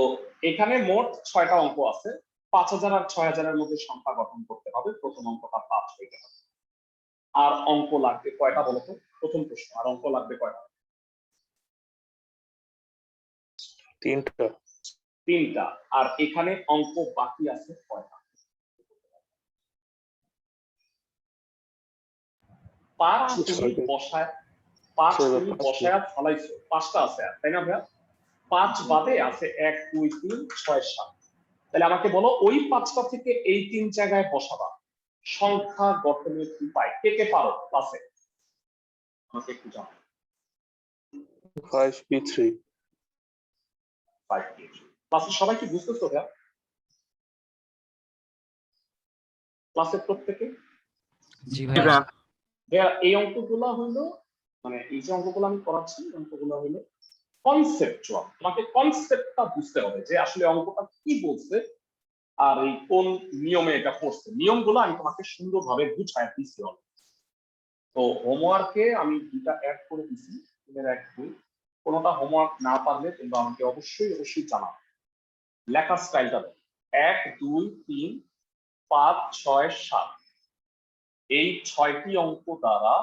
[SPEAKER 1] এখানে মোট 6টা অঙ্ক আছে। 5000 আর 6000 এর মধ্যে সংখ্যা গঠন করতে হবে, প্রথম অঙ্কটা 5 হইতে হবে। আর অঙ্ক লাগবে কয়টা বলো তো? প্রথম প্রশ্ন, আর অঙ্ক লাগবে কয়টা?
[SPEAKER 2] 3টা।
[SPEAKER 1] 3টা। আর এখানে অঙ্ক বাকি আছে কয়টা? 5 তুমি বসায়, 5 তুমি বসায় ফলাইছো, 5টা আছে তাই না ভাইয়া? 5 বাদে আছে 1 2 3 6 7। তাহলে আমাকে বলো ওই 5টা থেকে এই 3 জায়গায় বসাবা সংখ্যা গঠনের উপায়। কে কে পারো ক্লাসে? আমাকে একটু জানাও।
[SPEAKER 2] 5p3।
[SPEAKER 1] 5 ক্লাসে সবাই কি বুঝতেছো ভাইয়া? ক্লাসের প্রত্যেকে?
[SPEAKER 5] জি
[SPEAKER 4] জি
[SPEAKER 5] ভাইয়া।
[SPEAKER 4] ভাইয়া।
[SPEAKER 1] ভাইয়া এই অঙ্কগুলো হলো, মানে এই যে অঙ্কগুলো আমি করাচ্ছি অঙ্কগুলো হলো কনসেপচুয়াল। তোমাকে কনসেপ্টটা বুঝতে হবে যে আসলে অঙ্কটা কি বলছে আর এই কোন নিয়মে এটা পড়ছে। নিয়মগুলো আমি তোমাকে সুন্দরভাবে বুঝায় দিচ্ছি। তো হোমওয়ার্কে আমি 2টা অ্যাড করে দিছি, এর 1 2। কোনোটা হোমওয়ার্ক না পারলে তোমরা আমাকে অবশ্যই অবশ্যই জানাও। লেখার স্টাইলটা দেখো, 1 2 3 5 6 7। এই 6টি অঙ্ক দ্বারা,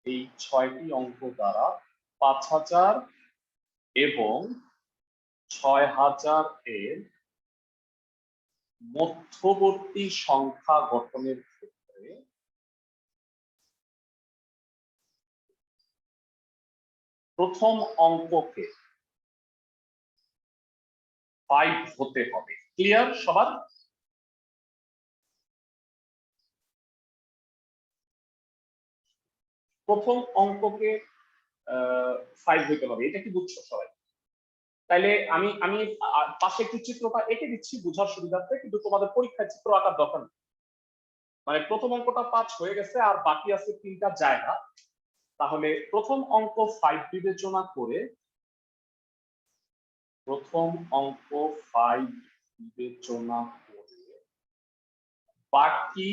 [SPEAKER 1] এই 6টি অঙ্ক দ্বারা 5000 এবং 6000 এর মধ্যবর্তী সংখ্যা গঠনের ক্ষেত্রে প্রথম অঙ্ককে 5 হতে হবে। ক্লিয়ার সবার? প্রথম অঙ্ককে 5 হইতে হবে, এটা কি বুঝছো সবাই? তাইলে আমি আমি পাশে একটু চিত্রটা এঁকে দিচ্ছি বোঝার সুবিধার্থে, কিন্তু তোমাদের পরীক্ষায় চিত্র আঁকার দরকার নেই। মানে প্রথম অঙ্কটা 5 হয়ে গেছে আর বাকি আছে 3টা জায়গা। তাহলে প্রথম অঙ্ক 5 বিবেচনা করে, প্রথম অঙ্ক 5 বিবেচনা করে বাকি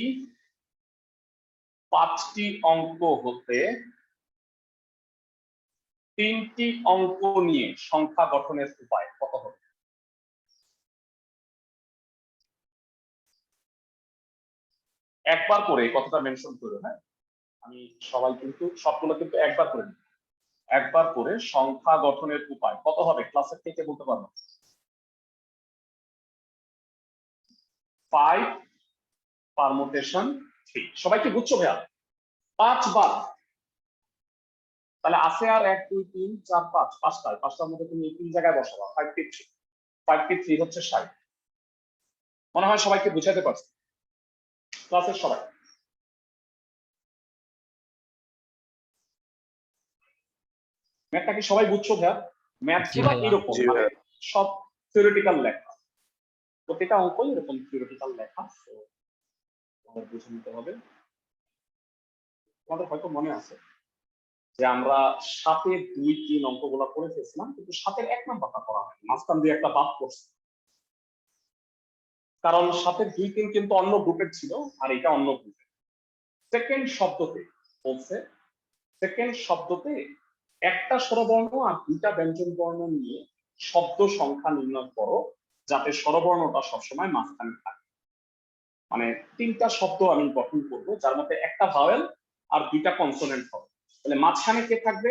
[SPEAKER 1] 5টি অঙ্ক হতে 3টি অঙ্ক নিয়ে সংখ্যা গঠনের উপায় কত হবে? একবার করে এই কথাটা মেনশন করো, হ্যাঁ? আমি সবাই কিন্তু সবগুলো কিন্তু একবার করে নিই। একবার করে সংখ্যা গঠনের উপায় কত হবে ক্লাসের থেকে বলতে পারবো? 5 পারমুটেশন 3। সবাই কি বুঝছো ভাইয়া? 5 বার, তাহলে আছে আর 1 2 3 4 5, 5টার মধ্যে তুমি 3 জায়গায় বসাবা 5 কে 3। 5 কে 3 হচ্ছে 60। মনে হয় সবাইকে বুঝাতে পারছি ক্লাসের সবাই? ম্যাথটা কি সবাই বুঝছো ভাইয়া? ম্যাথ
[SPEAKER 5] জি
[SPEAKER 1] গুলো
[SPEAKER 5] ভাইয়া।
[SPEAKER 1] এরকম,
[SPEAKER 2] জি
[SPEAKER 1] মানে
[SPEAKER 2] ভাইয়া।
[SPEAKER 1] সব থিওরিটিক্যাল লেখা, প্রতিটা অঙ্কই এরকম থিওরিটিক্যাল লেখা। তো তোমাদের বুঝে নিতে হবে। তোমাদের হয়তো মনে আছে যে আমরা 7 2 3 অঙ্কগুলো করে ফেলছিলাম, কিন্তু 7 1 নাম্বারটা করা হয়, মাঝখান দিয়ে একটা বাদ করছে। কারণ 7 2 3 কিন্তু অন্য গ্রুপের ছিল আর এটা অন্য গ্রুপের। সেকেন্ড শব্দতে বলছে, সেকেন্ড শব্দতে একটা স্বরবর্ণ আর 2টা ব্যঞ্জন বর্ণ নিয়ে শব্দ সংখ্যা নির্ণয় করো যাতে স্বরবর্ণটা সবসময় মাঝখানে থাকে। মানে 3টা শব্দ আমি গঠন করব যার মধ্যে একটা ভাওয়েল আর 2টা কনসোনেন্ট হবে। তাহলে মাঝখানে কে থাকবে?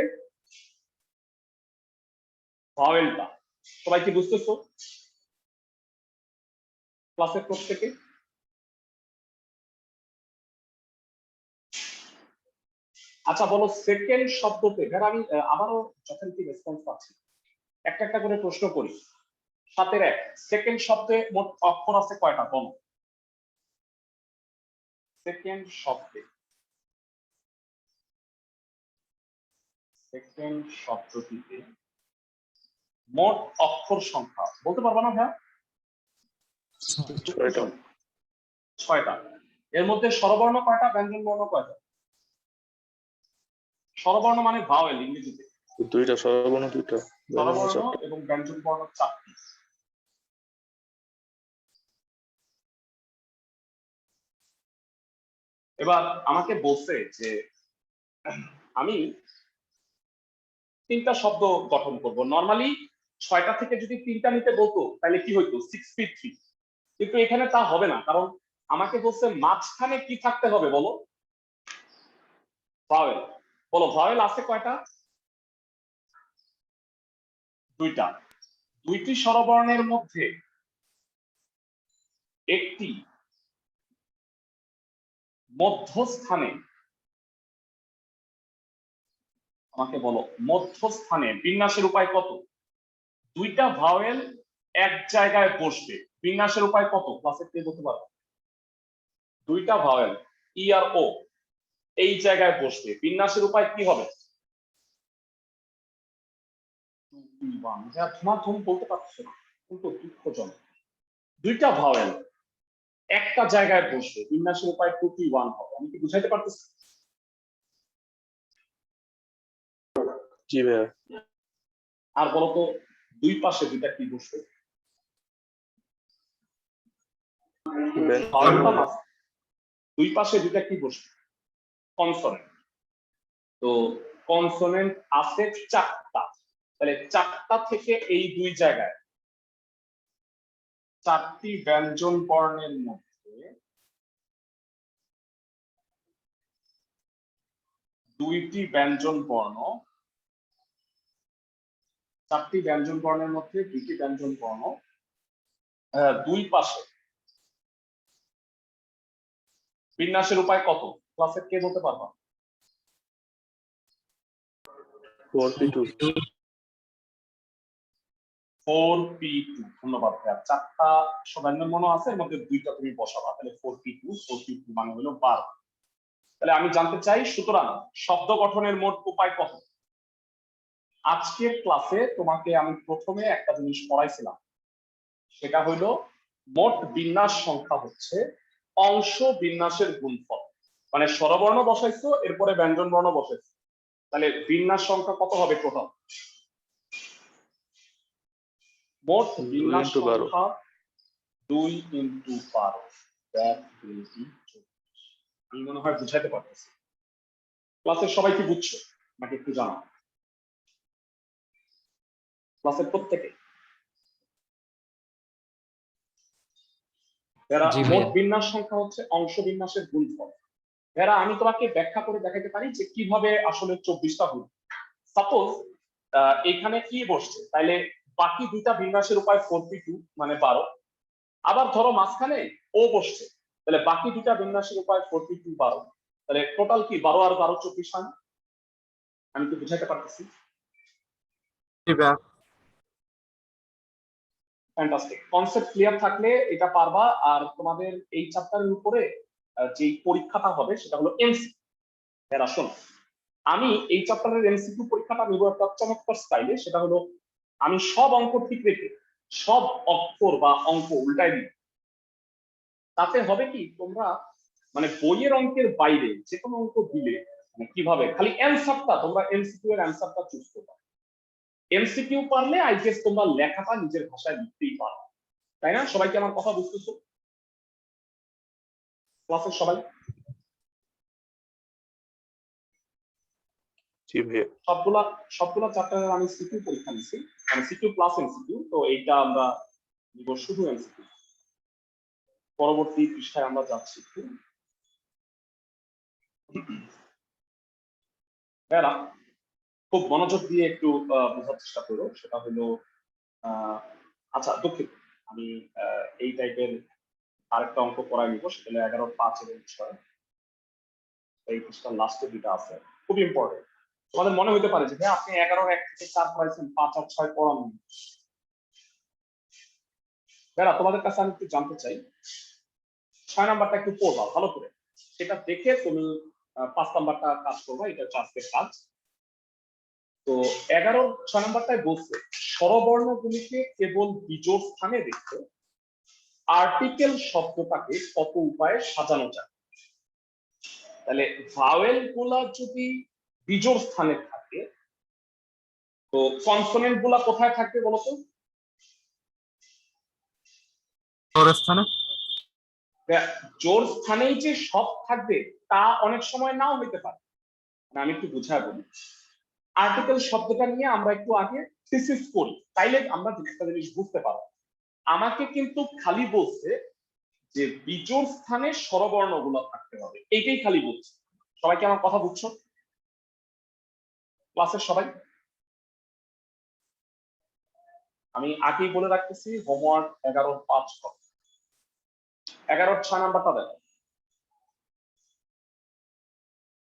[SPEAKER 1] ভাওয়েলটা। সবাই কি বুঝতেছো ক্লাসের প্রত্যেকে? আচ্ছা বলো সেকেন্ড শব্দতে, ধর আমি আবারও যথারীতি রেসপন্স পাচ্ছি, একটা একটা করে প্রশ্ন করি। 7 এর 1 সেকেন্ড শব্দে মোট অক্ষর আছে কয়টা বলো? সেকেন্ড শব্দে, সেকেন্ড শব্দটিতে মোট অক্ষর সংখ্যা বলতে পারবা না ভাইয়া?
[SPEAKER 2] 6টা।
[SPEAKER 1] 6টা। এর মধ্যে স্বরবর্ণ কয়টা, ব্যঞ্জন বর্ণ কয়টা? স্বরবর্ণ মানে ভাওয়েল ইংরেজিতে,
[SPEAKER 2] 2টা, স্বরবর্ণ 2টা, ব্যঞ্জন বর্ণ
[SPEAKER 1] স্বরবর্ণ
[SPEAKER 2] 4টা।
[SPEAKER 1] এবং ব্যঞ্জন বর্ণ 4টি। এবার আমাকে বলছে যে আমি 3টা শব্দ গঠন করব। নরমালি 6টা থেকে যদি 3টা নিতে বলতো তাহলে কি হইতো 6 ফিট 3, কিন্তু এখানে তা হবে না, কারণ আমাকে বলছে মাঝখানে কি থাকতে হবে বলো? ভাওয়েল। বলো ভাওয়েল আছে কয়টা? 2টা। 2টি স্বরবর্ণের মধ্যে একটি মধ্যস্থানে, আমাকে বলো মধ্যস্থানে বিন্যাসের উপায় কত? 2টা ভাওয়েল এক জায়গায় বসবে, বিন্যাসের উপায় কত? ক্লাসে কে বলতে পারো? 2টা ভাওয়েল ই আর ও এই জায়গায় বসবে, বিন্যাসের উপায় কি হবে? 2P1। তুমি বলতে পারছো না, কিন্তু দুঃখজনক। 2টা ভাওয়েল একটা জায়গায় বসবে, বিন্যাসের উপায় 2P1 হবে। আমি কি বুঝাইতে পারতেছি?
[SPEAKER 2] জি ভাইয়া।
[SPEAKER 1] আর বলতো দুই পাশে 2টা কি বসবে? ভাওয়েলটা না, দুই পাশে 2টা কি বসবে? কনসোনেন্ট। তো কনসোনেন্ট আছে 4টা, তাহলে 4টা থেকে এই 2 জায়গায় 4টি ব্যঞ্জন বর্ণের মধ্যে 2টি ব্যঞ্জন বর্ণ, 4টি ব্যঞ্জন বর্ণের মধ্যে 2টি ব্যঞ্জন বর্ণ দুই পাশে বিন্যাসের উপায় কত? ক্লাসে কে বলতে পারবা?
[SPEAKER 2] 4P2।
[SPEAKER 1] 4P2। ধন্যবাদ ভাইয়া। 4টা ব্যঞ্জন বর্ণ আছে, এর মধ্যে 2টা তুমি বসাবা, তাহলে 4P2 মানে হলো 12। তাহলে আমি জানতে চাই সুতরাং শব্দ গঠনের মোট উপায় কত? আজকের ক্লাসে তোমাকে আমি প্রথমে একটা জিনিস পড়াইছিলাম, সেটা হলো মোট বিন্যাস সংখ্যা হচ্ছে অংশ বিন্যাসের গুণফল। মানে স্বরবর্ণ বসাইছো, এরপরে ব্যঞ্জন বর্ণ বসাইছো, তাহলে বিন্যাস সংখ্যা কত হবে টোটাল? মোট বিন্যাস
[SPEAKER 2] 2 × 12।
[SPEAKER 1] সংখ্যা 2 × 12, that will be 24। আমি মনে হয় বুঝাইতে পারতেছি। ক্লাসের সবাই কি বুঝছো নাকি একটু জানো? ক্লাসের প্রত্যেকে এরা
[SPEAKER 5] জি
[SPEAKER 1] মোট
[SPEAKER 5] ভাইয়া।
[SPEAKER 1] বিন্যাস সংখ্যা হচ্ছে অংশ বিন্যাসের গুণফল। এরা আমি তোমাকে ব্যাখ্যা করে দেখাতে পারি যে কিভাবে আসলে 24টা হলো। সাপোজ এখানে কি বসছে, তাইলে বাকি 2টা বিন্যাসের উপায় 4P2 মানে 12। আবার ধরো মাঝখানে ও বসছে, তাহলে বাকি 2টা বিন্যাসের উপায় 4P2 12, তাহলে টোটাল কি 12 আর 12 24 হয় না? আমি কি বুঝাইতে পারতেছি?
[SPEAKER 4] জি ভাইয়া।
[SPEAKER 1] ফ্যান্টাস্টিক। কনসেপ্ট ক্লিয়ার থাকলে এটা পারবা। আর তোমাদের এই চ্যাপ্টারের উপরে যে পরীক্ষাটা হবে সেটা হলো এমসিকিউ। এরা শোনো, আমি এই চ্যাপ্টারের এমসিকিউ পরীক্ষাটা নিব একটা চমৎকার স্টাইলে। সেটা হলো আমি সব অঙ্ক ঠিক রেখে সব অক্ষর বা অঙ্ক উল্টাই দিই। তাতে হবে কি, তোমরা মানে বইয়ের অঙ্কের বাইরে যে কোনো অঙ্ক দিলে মানে কিভাবে খালি অ্যান্সারটা তোমরা এমসিকিউ এর অ্যান্সারটা চুজ করবে। এমসিকিউ পারলে আই গেস তোমরা লেখাটা নিজের ভাষায় লিখতেই পারো, তাই না? সবাইকে আমার কথা বুঝতেছো? ক্লাসের সবাই?
[SPEAKER 2] জি ভাইয়া।
[SPEAKER 1] সবগুলা চ্যাপ্টারের আমি সিকিউ পরীক্ষা নিছি, মানে সিকিউ প্লাস এমসিকিউ। তো এইটা আমরা নিব শুধু এমসিকিউ। পরবর্তী পৃষ্ঠায় আমরা যাচ্ছি। এরা খুব মনোযোগ দিয়ে একটু বোঝার চেষ্টা করো। সেটা হলো আচ্ছা দুঃখিত, আমি এই টাইপের আরেকটা অঙ্ক করাই নিব, সেটা হলো 11, 5 এবং 6। এই পৃষ্ঠার লাস্টে 2টা আছে, খুব ইম্পর্টেন্ট। তোমাদের মনে হতে পারে যে ভাই আপনি 11 1 থেকে 4 পড়াইছেন, 5 আর 6 পড়ান। বেরা তোমাদের কাছে আমি একটু জানতে চাই, 6 নাম্বারটা একটু পড়বা ভালো করে, সেটা দেখে তুমি 5 নাম্বারটা কাজ করবা, এটা হচ্ছে আজকের কাজ। তো 11 6 নাম্বারটায় বলছে স্বরবর্ণগুলিকে কেবল বিজোড় স্থানে রেখে আর্টিকেল শব্দটাকে কত উপায়ে সাজানো যায়। তাহলে ভাওয়েল গুলা যদি বিজোড় স্থানে থাকে, তো কনসোনেন্ট গুলা কোথায় থাকবে বলতো?
[SPEAKER 4] জোড় স্থানে।
[SPEAKER 1] জোড় স্থানেই যে সব থাকবে তা অনেক সময় নাও হইতে পারে। আমি একটু বুঝায় বলি। আর্টিকেল শব্দটা নিয়ে আমরা একটু আগে থিসিস করি, তাইলে আমরা একটা জিনিস বুঝতে পারবো। আমাকে কিন্তু খালি বলছে যে বিজোড় স্থানে স্বরবর্ণ গুলো থাকতে হবে, এইটাই খালি বলছে। সবাই কি আমার কথা বুঝছো ক্লাসের সবাই? আমি আগেই বলে রাখতেছি, হোমওয়ার্ক 11-5 হবে। 11-6 নাম্বারটা দেখো,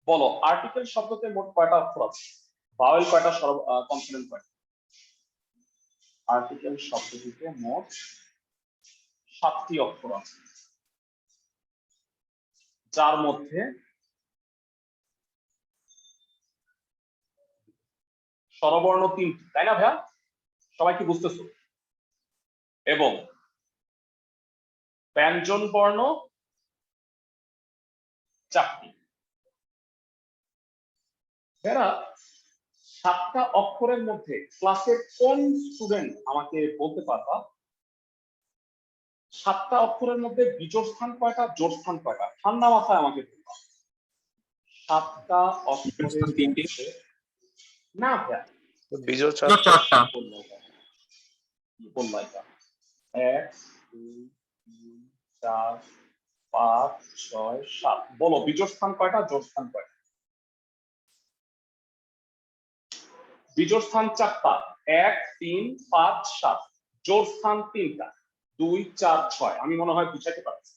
[SPEAKER 1] বলো আর্টিকেল শব্দতে মোট কয়টা অক্ষর আছে? ভাওয়েল কয়টা, কনসোনেন্ট কয়টা? আর্টিকেল শব্দটিতে মোট 7টি অক্ষর আছে, যার মধ্যে স্বরবর্ণ 3টি, তাই না ভাইয়া? সবাই কি বুঝতেছো? এবং ব্যঞ্জন বর্ণ 4টি। ভাইয়া 7টা অক্ষরের মধ্যে ক্লাসের কোন স্টুডেন্ট আমাকে বলতে পারবা 7টা অক্ষরের মধ্যে বিজোড় স্থান কয়টা, জোড় স্থান কয়টা? ঠান্ডা মাথায় আমাকে বলবা। 7টা অক্ষরের
[SPEAKER 6] 3টি।
[SPEAKER 1] না ভাইয়া,
[SPEAKER 2] বিজোড়
[SPEAKER 4] জোড় 4টা।
[SPEAKER 1] বলবা এটা 1 2 3 4 5 6 7। বলো বিজোড় স্থান কয়টা, জোড় স্থান কয়টা? বিজোড় স্থান 4টা, 1 3 5 7। জোড় স্থান 3টা, 2 4 6। আমি মনে হয় বুঝাইতে পারছি।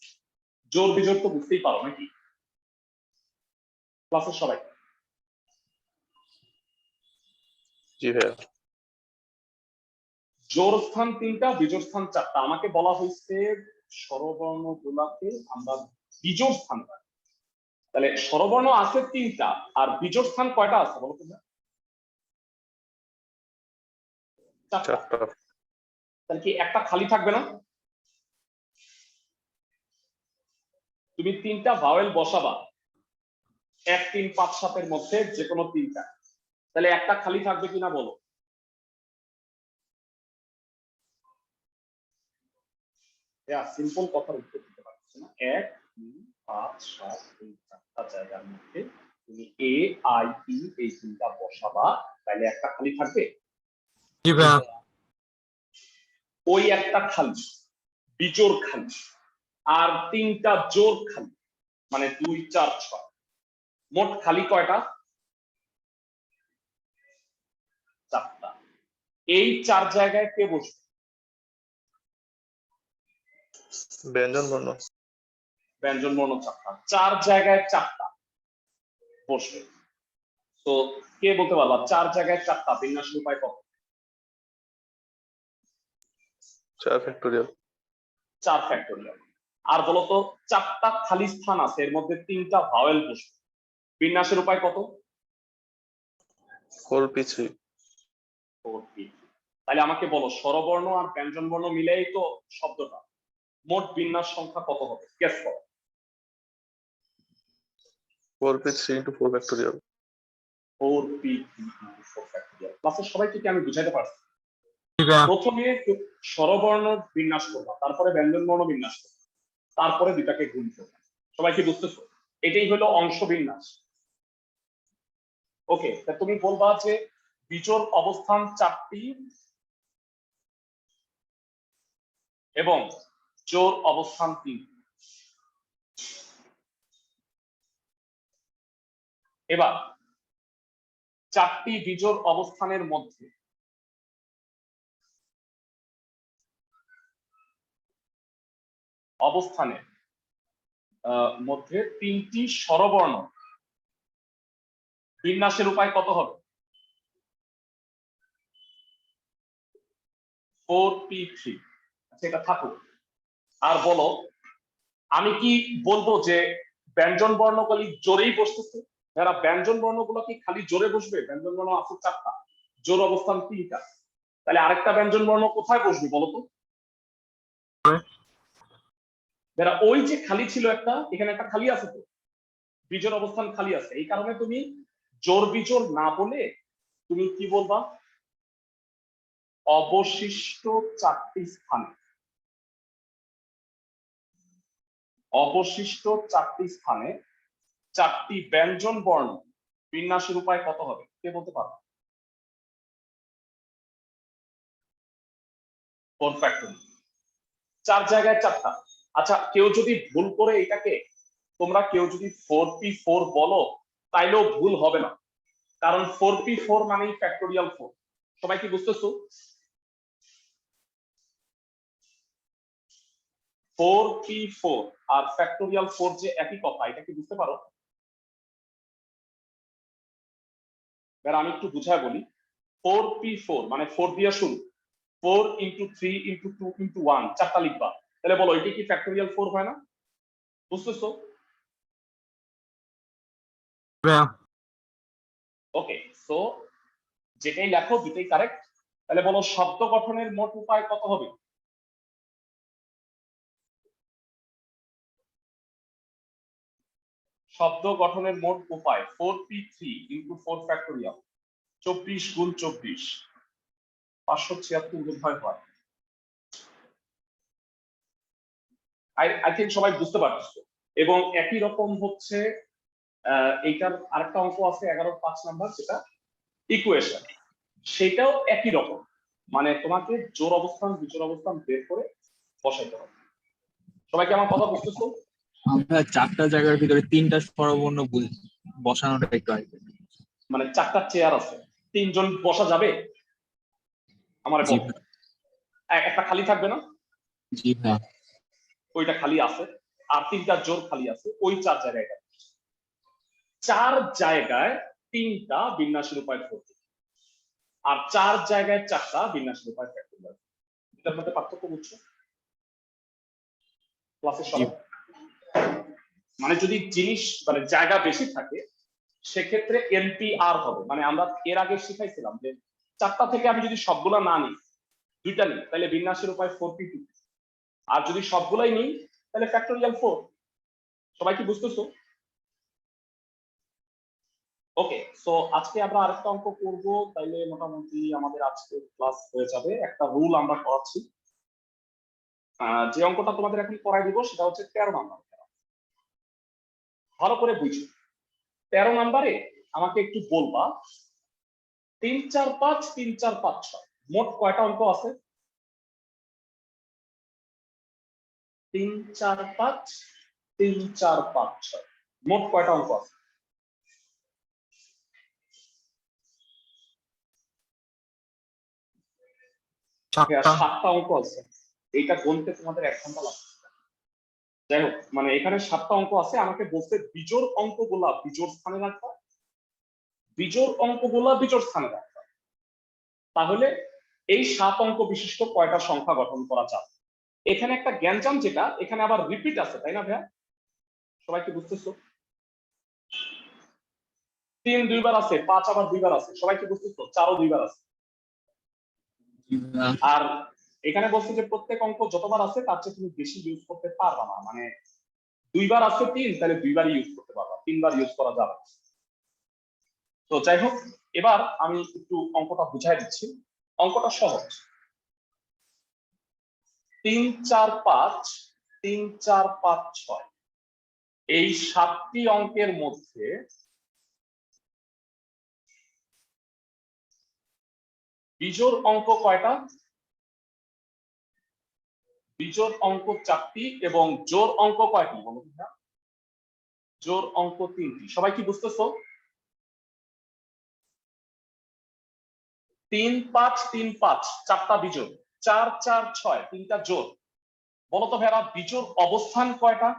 [SPEAKER 1] জোড় বিজোড় তো বুঝতেই পারো নাকি ক্লাসের সবাই?
[SPEAKER 2] জি ভাইয়া।
[SPEAKER 1] জোড় স্থান 3টা, বিজোড় স্থান 4টা। আমাকে বলা হয়েছে স্বরবর্ণ গুলাকে আমরা বিজোড় স্থান পাই। তাহলে স্বরবর্ণ আছে 3টা, আর বিজোড় স্থান কয়টা আছে বলো তো? 4টা।
[SPEAKER 2] 4টা।
[SPEAKER 1] তাহলে কি একটা খালি থাকবে না? তুমি 3টা ভাওয়েল বসাবা 1 3 5 7 এর মধ্যে যে কোনো 3টা, তাহলে একটা খালি থাকবে কিনা বলো? সিম্পল কথার উত্তর দিতে পারছি না। 1 3 5 7 এই 4টা জায়গার মধ্যে তুমি এ আই ই এই 3টা বসাবা, তাহলে একটা খালি থাকবে।
[SPEAKER 4] জি ভাইয়া।
[SPEAKER 1] ওই একটা খালি বিজোড় খালি, আর 3টা জোড় খালি, মানে 2 4 6। মোট খালি কয়টা? 4টা। এই 4 জায়গায় কে বসবে?
[SPEAKER 2] ব্যঞ্জন বর্ণ।
[SPEAKER 1] ব্যঞ্জন বর্ণ 4টা, 4 জায়গায় 4টা বসবে। তো কে বলতে পারবা 4 জায়গায় 4টা বিন্যাসের উপায় কত?
[SPEAKER 2] 4 ফ্যাক্টোরিয়াল।
[SPEAKER 1] 4 ফ্যাক্টোরিয়াল। আর বলতো 4টা খালি স্থান আছে, এর মধ্যে 3টা ভাওয়েল বসবে, বিন্যাসের উপায় কত?
[SPEAKER 2] 4p3।
[SPEAKER 1] 4p। তাহলে আমাকে বলো স্বরবর্ণ আর ব্যঞ্জন বর্ণ মিলেই তো শব্দটা, মোট বিন্যাস সংখ্যা কত হবে? গেস করো।
[SPEAKER 2] 4p3 into 4 factorial.
[SPEAKER 1] 4p3 into 4 factorial. ক্লাসের সবাইকে কি আমি বুঝাইতে পারছি?
[SPEAKER 4] জি ভাইয়া।
[SPEAKER 1] প্রথমে স্বরবর্ণ বিন্যাস করবা, তারপরে ব্যঞ্জন বর্ণ বিন্যাস করবা, তারপরে দুটাকে গুণ করবা। সবাই কি বুঝতেছো? এটাই হলো অংশ বিন্যাস। ওকে, তা তুমি বলবা যে বিজোড় অবস্থান 4টি এবং জোড় অবস্থান 3টি। এবার 4টি বিজোড় অবস্থানের মধ্যে অবস্থানের মধ্যে 3টি স্বরবর্ণ বিন্যাসের উপায় কত হবে? 4p3। আচ্ছা এটা থাকুক। আর বলো, আমি কি বলবো যে ব্যঞ্জন বর্ণগুলি জোরেই বসতেছে? যারা ব্যঞ্জন বর্ণগুলো কি খালি জোরে বসবে? ব্যঞ্জন বর্ণ আছে 4টা, জোর অবস্থান 3টা, তাহলে আরেকটা ব্যঞ্জন বর্ণ কোথায় বসবে বলো তো? যারা ওই যে খালি ছিল একটা, এখানে একটা খালি আছে তো, বিজোড় অবস্থান খালি আছে, এই কারণে তুমি জোর বিজোড় না বলে তুমি কি বলবা? অবশিষ্ট 4টি স্থানে, অবশিষ্ট 4টি স্থানে 4টি ব্যঞ্জন বর্ণ বিন্যাসের উপায় কত হবে? কে বলতে পারো? 4 ফ্যাক্টরিয়াল। 4 জায়গায় 4টা। আচ্ছা কেউ যদি ভুল করে এটাকে, তোমরা কেউ যদি 4p4 বলো তাইলেও ভুল হবে না, কারণ 4p4 মানেই ফ্যাক্টোরিয়াল 4। সবাই কি বুঝতেছো? 4p4 আর ফ্যাক্টোরিয়াল 4 যে একই কথা, এটা কি বুঝতে পারো? আমি একটু বুঝায় বলি। 4p4 মানে 4 দিয়ে শুরু, 4 into 3 into 2 into 1, 4টা লিখবা। তাহলে বলো এটা কি ফ্যাক্টোরিয়াল 4 হয় না? বুঝতেছো?
[SPEAKER 4] ভাইয়া
[SPEAKER 1] ওকে, সো যেটাই লেখো দুটোই কারেক্ট। তাহলে বলো শব্দ গঠনের মোট উপায় কত হবে? শব্দ গঠনের মোট উপায় 4p3 into 4 ফ্যাক্টোরিয়াল, 24 গুণ 24, 576 বোধহয় হয়। আই থিঙ্ক সবাই বুঝতে পারছো। এবং একই রকম হচ্ছে এইটার আরেকটা অঙ্ক আছে 11-5 নাম্বার, যেটা ইকুয়েশন, সেটাও একই রকম, মানে তোমাকে জোর অবস্থান বিজোড় অবস্থান বের করে বসাইতে হবে। সবাই কি আমার কথা বুঝতেছো?
[SPEAKER 6] আমরা 4টা জায়গার ভিতরে 3টা স্বরবর্ণ বসানোটা একটু আগে।
[SPEAKER 1] মানে 4টা চেয়ার আছে, 3 জন বসা যাবে? আমার
[SPEAKER 6] জি
[SPEAKER 1] বল, একটা খালি থাকবে না?
[SPEAKER 6] জি ভাইয়া।
[SPEAKER 1] ওইটা খালি আছে, আর 3টা জোর খালি আছে, ওই 4 জায়গায় 4 জায়গায় 3টা বিন্যাসের উপায় 4, আর 4 জায়গায় 4টা বিন্যাসের উপায় ফ্যাক্টোরিয়াল। এটার মধ্যে পার্থক্য বুঝছো? ক্লাসের সবাই মানে যদি জিনিস মানে জায়গা বেশি থাকে সেক্ষেত্রে এনপিআর হবে। মানে আমরা এর আগে শিখাইছিলাম যে 4টা থেকে আমি যদি সবগুলা না নিই, 2টা নিই, তাহলে বিন্যাসের উপায় 4p2, আর যদি সবগুলাই নিই তাহলে ফ্যাক্টোরিয়াল 4। সবাই কি বুঝতেছো? ওকে, সো আজকে আমরা আরেকটা অঙ্ক করব, তাইলে মোটামুটি আমাদের আজকে ক্লাস হয়ে যাবে। একটা রুল আমরা করাচ্ছি, যে অঙ্কটা তোমাদের এখন করাই দিব সেটা হচ্ছে 13 নাম্বার। ভালো করে বুঝো, 13 নাম্বারে আমাকে একটু বলবা 3 4 5 3 4 5 6 মোট কয়টা অঙ্ক আছে? 3 4 5 3 4 5 6 মোট কয়টা অঙ্ক আছে?
[SPEAKER 4] চারটা
[SPEAKER 1] 7টা অঙ্ক আছে। এইটা গুনতে তোমাদের 1 ঘন্টা লাগবে। যাই হোক, মানে এখানে 7টা অঙ্ক আছে, আমাকে বলতে বিজোড় অঙ্কগুলা বিজোড় স্থানে রাখবা, বিজোড় অঙ্কগুলা বিজোড় স্থানে রাখবা। তাহলে এই 7 অঙ্ক বিশিষ্ট কয়টা সংখ্যা গঠন করা যাবে? এখানে একটা জ্ঞানজাম, যেটা এখানে আবার রিপিট আছে, তাই না ভাইয়া? সবাই কি বুঝতেছো? 3 দুইবার আছে, 5 আবার দুইবার আছে। সবাই কি বুঝতেছো? 4ও দুইবার আছে।
[SPEAKER 6] জি ভাইয়া।
[SPEAKER 1] আর এখানে বলছে যে প্রত্যেক অঙ্ক যতবার আছে তার চেয়ে তুমি বেশি ইউজ করতে পারবা না, মানে দুইবার আছে 3, তাহলে দুইবারই ইউজ করতে পারবা, 3বার ইউজ করা যাবে না। তো যাই হোক, এবার আমি একটু অঙ্কটা বুঝাই দিচ্ছি। অঙ্কটা সহজ। 3 4 5 3 4 5 6 এই 7টি অঙ্কের মধ্যে বিজোড় অঙ্ক কয়টা? বিজোড় অঙ্ক 4টি এবং জোড় অঙ্ক কয়টি বলো তো? জোড় অঙ্ক 3টি। সবাই কি বুঝতেছো? 3 5 3 5 4টা বিজোড়, 4 4 6 3টা জোড়। বলো তো ভাইরা বিজোড় অবস্থান কয়টা?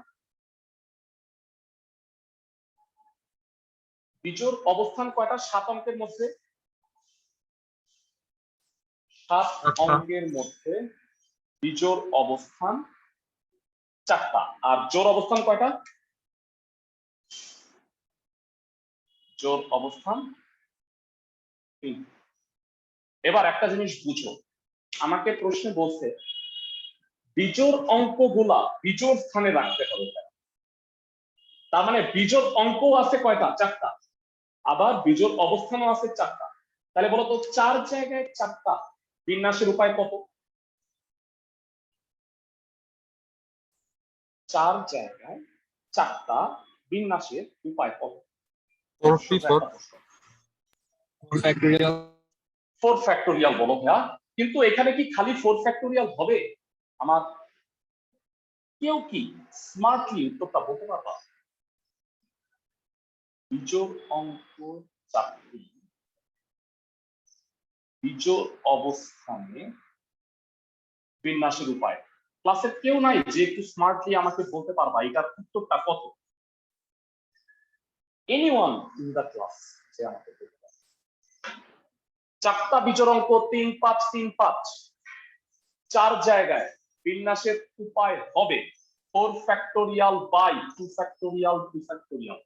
[SPEAKER 1] বিজোড় অবস্থান কয়টা 7 অঙ্কের মধ্যে? 7
[SPEAKER 4] আচ্ছা।
[SPEAKER 1] অঙ্কের মধ্যে বিজোড় অবস্থান 4টা, আর জোড় অবস্থান কয়টা? জোড় অবস্থান 3। এবার একটা জিনিস বুঝো, আমাকে প্রশ্নে বলছে বিজোড় অঙ্কগুলা বিজোড় স্থানে রাখতে হবে। তার মানে বিজোড় অঙ্ক আছে কয়টা? 4টা, আবার বিজোড় অবস্থানও আছে 4টা। তাহলে বলো তো 4 জায়গায় 4টা বিন্যাসের উপায় কত? 4 জায়গায় 4টা বিন্যাসের উপায় কত?
[SPEAKER 4] 4
[SPEAKER 6] 4 ফ্যাক্টোরিয়াল
[SPEAKER 1] 4 ফ্যাক্টোরিয়াল বলো ভাইয়া, কিন্তু এখানে কি খালি 4 ফ্যাক্টোরিয়াল হবে? আমার কেউ কি স্মার্টলি উত্তরটা বলতে পারবা? বিজোড় অঙ্ক 4টি বিজোড় অবস্থানে বিন্যাসের উপায়। ক্লাসের কেউ নাই যে একটু স্মার্টলি আমাকে বলতে পারবা এটার উত্তরটা কত? এনিওয়ান ইন দ্য ক্লাস যে আমাকে বলতে পারবে? 4টা বিজোড় অঙ্ক 3 5 3 5, 4 জায়গায় বিন্যাসের উপায় হবে 4 ফ্যাক্টোরিয়াল বাই 2 ফ্যাক্টোরিয়াল 2 ফ্যাক্টোরিয়াল।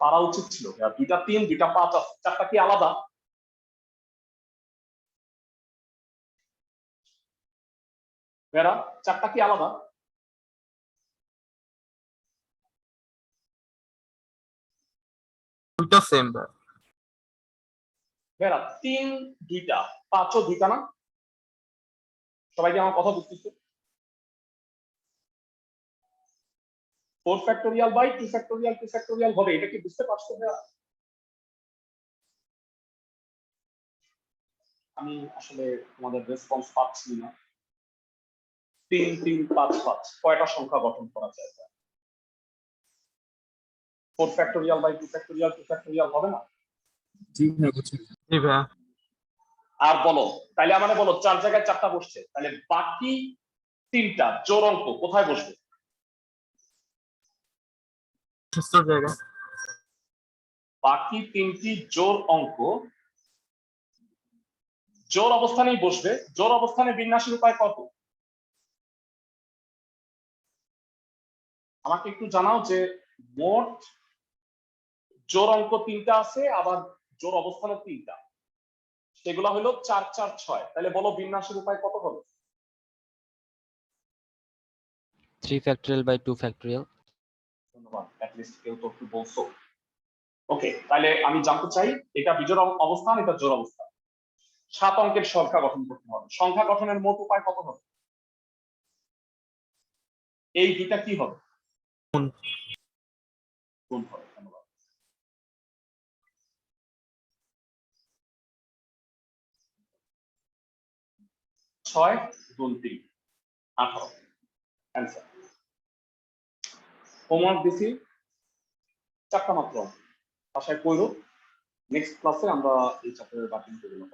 [SPEAKER 1] পারা উচিত ছিল, 2টা 3 2টা 5 আছে, 4টা কি আলাদা? ভেরা 4টা কি আলাদা?
[SPEAKER 4] দুইটা সেম।
[SPEAKER 1] ভেরা 3 2টা 5 ও 2টা না? সবাই কি আমার কথা বুঝতেছে? 4 ফ্যাক্টোরিয়াল বাই 2 ফ্যাক্টোরিয়াল 2 ফ্যাক্টোরিয়াল হবে, এটা কি বুঝতে পারছো ভেরা? আমি আসলে তোমাদের রেসপন্স পাচ্ছি না। 3 3 5 5 কয়টা সংখ্যা গঠন করা যায়? 4 ফ্যাক্টোরিয়াল বাই 2 ফ্যাক্টোরিয়াল 2 ফ্যাক্টোরিয়াল হবে না?
[SPEAKER 6] জি হ্যাঁ বুঝছি।
[SPEAKER 4] জি ভাইয়া।
[SPEAKER 1] আর বলো তাহলে আমাদের বলো 4 জায়গায় 4টা বসছে, তাহলে বাকি 3টা জোড় অঙ্ক কোথায় বসবে?
[SPEAKER 4] শেষের জায়গা।
[SPEAKER 1] বাকি 3টি জোড় অঙ্ক জোড় অবস্থানেই বসবে। জোড় অবস্থানে বিন্যাসের উপায় কত? আমাকে একটু জানাও যে মোট জোড় অঙ্ক 3টা আছে, আবার জোড় অবস্থানে 3টা, সেগুলো হলো 4 4 6। তাহলে বলো বিন্যাসের উপায় কত হবে?
[SPEAKER 5] 3 factorial by 2 factorial.
[SPEAKER 1] ধন্যবাদ, অ্যাট লিস্ট কেউ তো একটু বলছো। ওকে, তাহলে আমি জানতে চাই এটা বিজোড় অবস্থান, এটা জোড় অবস্থান। 7 অঙ্কের সংখ্যা গঠন করতে হবে। সংখ্যা গঠনের মোট উপায় কত হবে? এই দুইটা কি হবে?
[SPEAKER 4] গুণ।
[SPEAKER 1] গুণ হবে। ধন্যবাদ। ছয় গুণ 3 18 অ্যান্সার। হোমওয়ার্ক দিছি 4টা মাত্র, বাসায় পড়ো। নেক্সট ক্লাসে আমরা এই চ্যাপ্টারের বাকি ভিডিওগুলো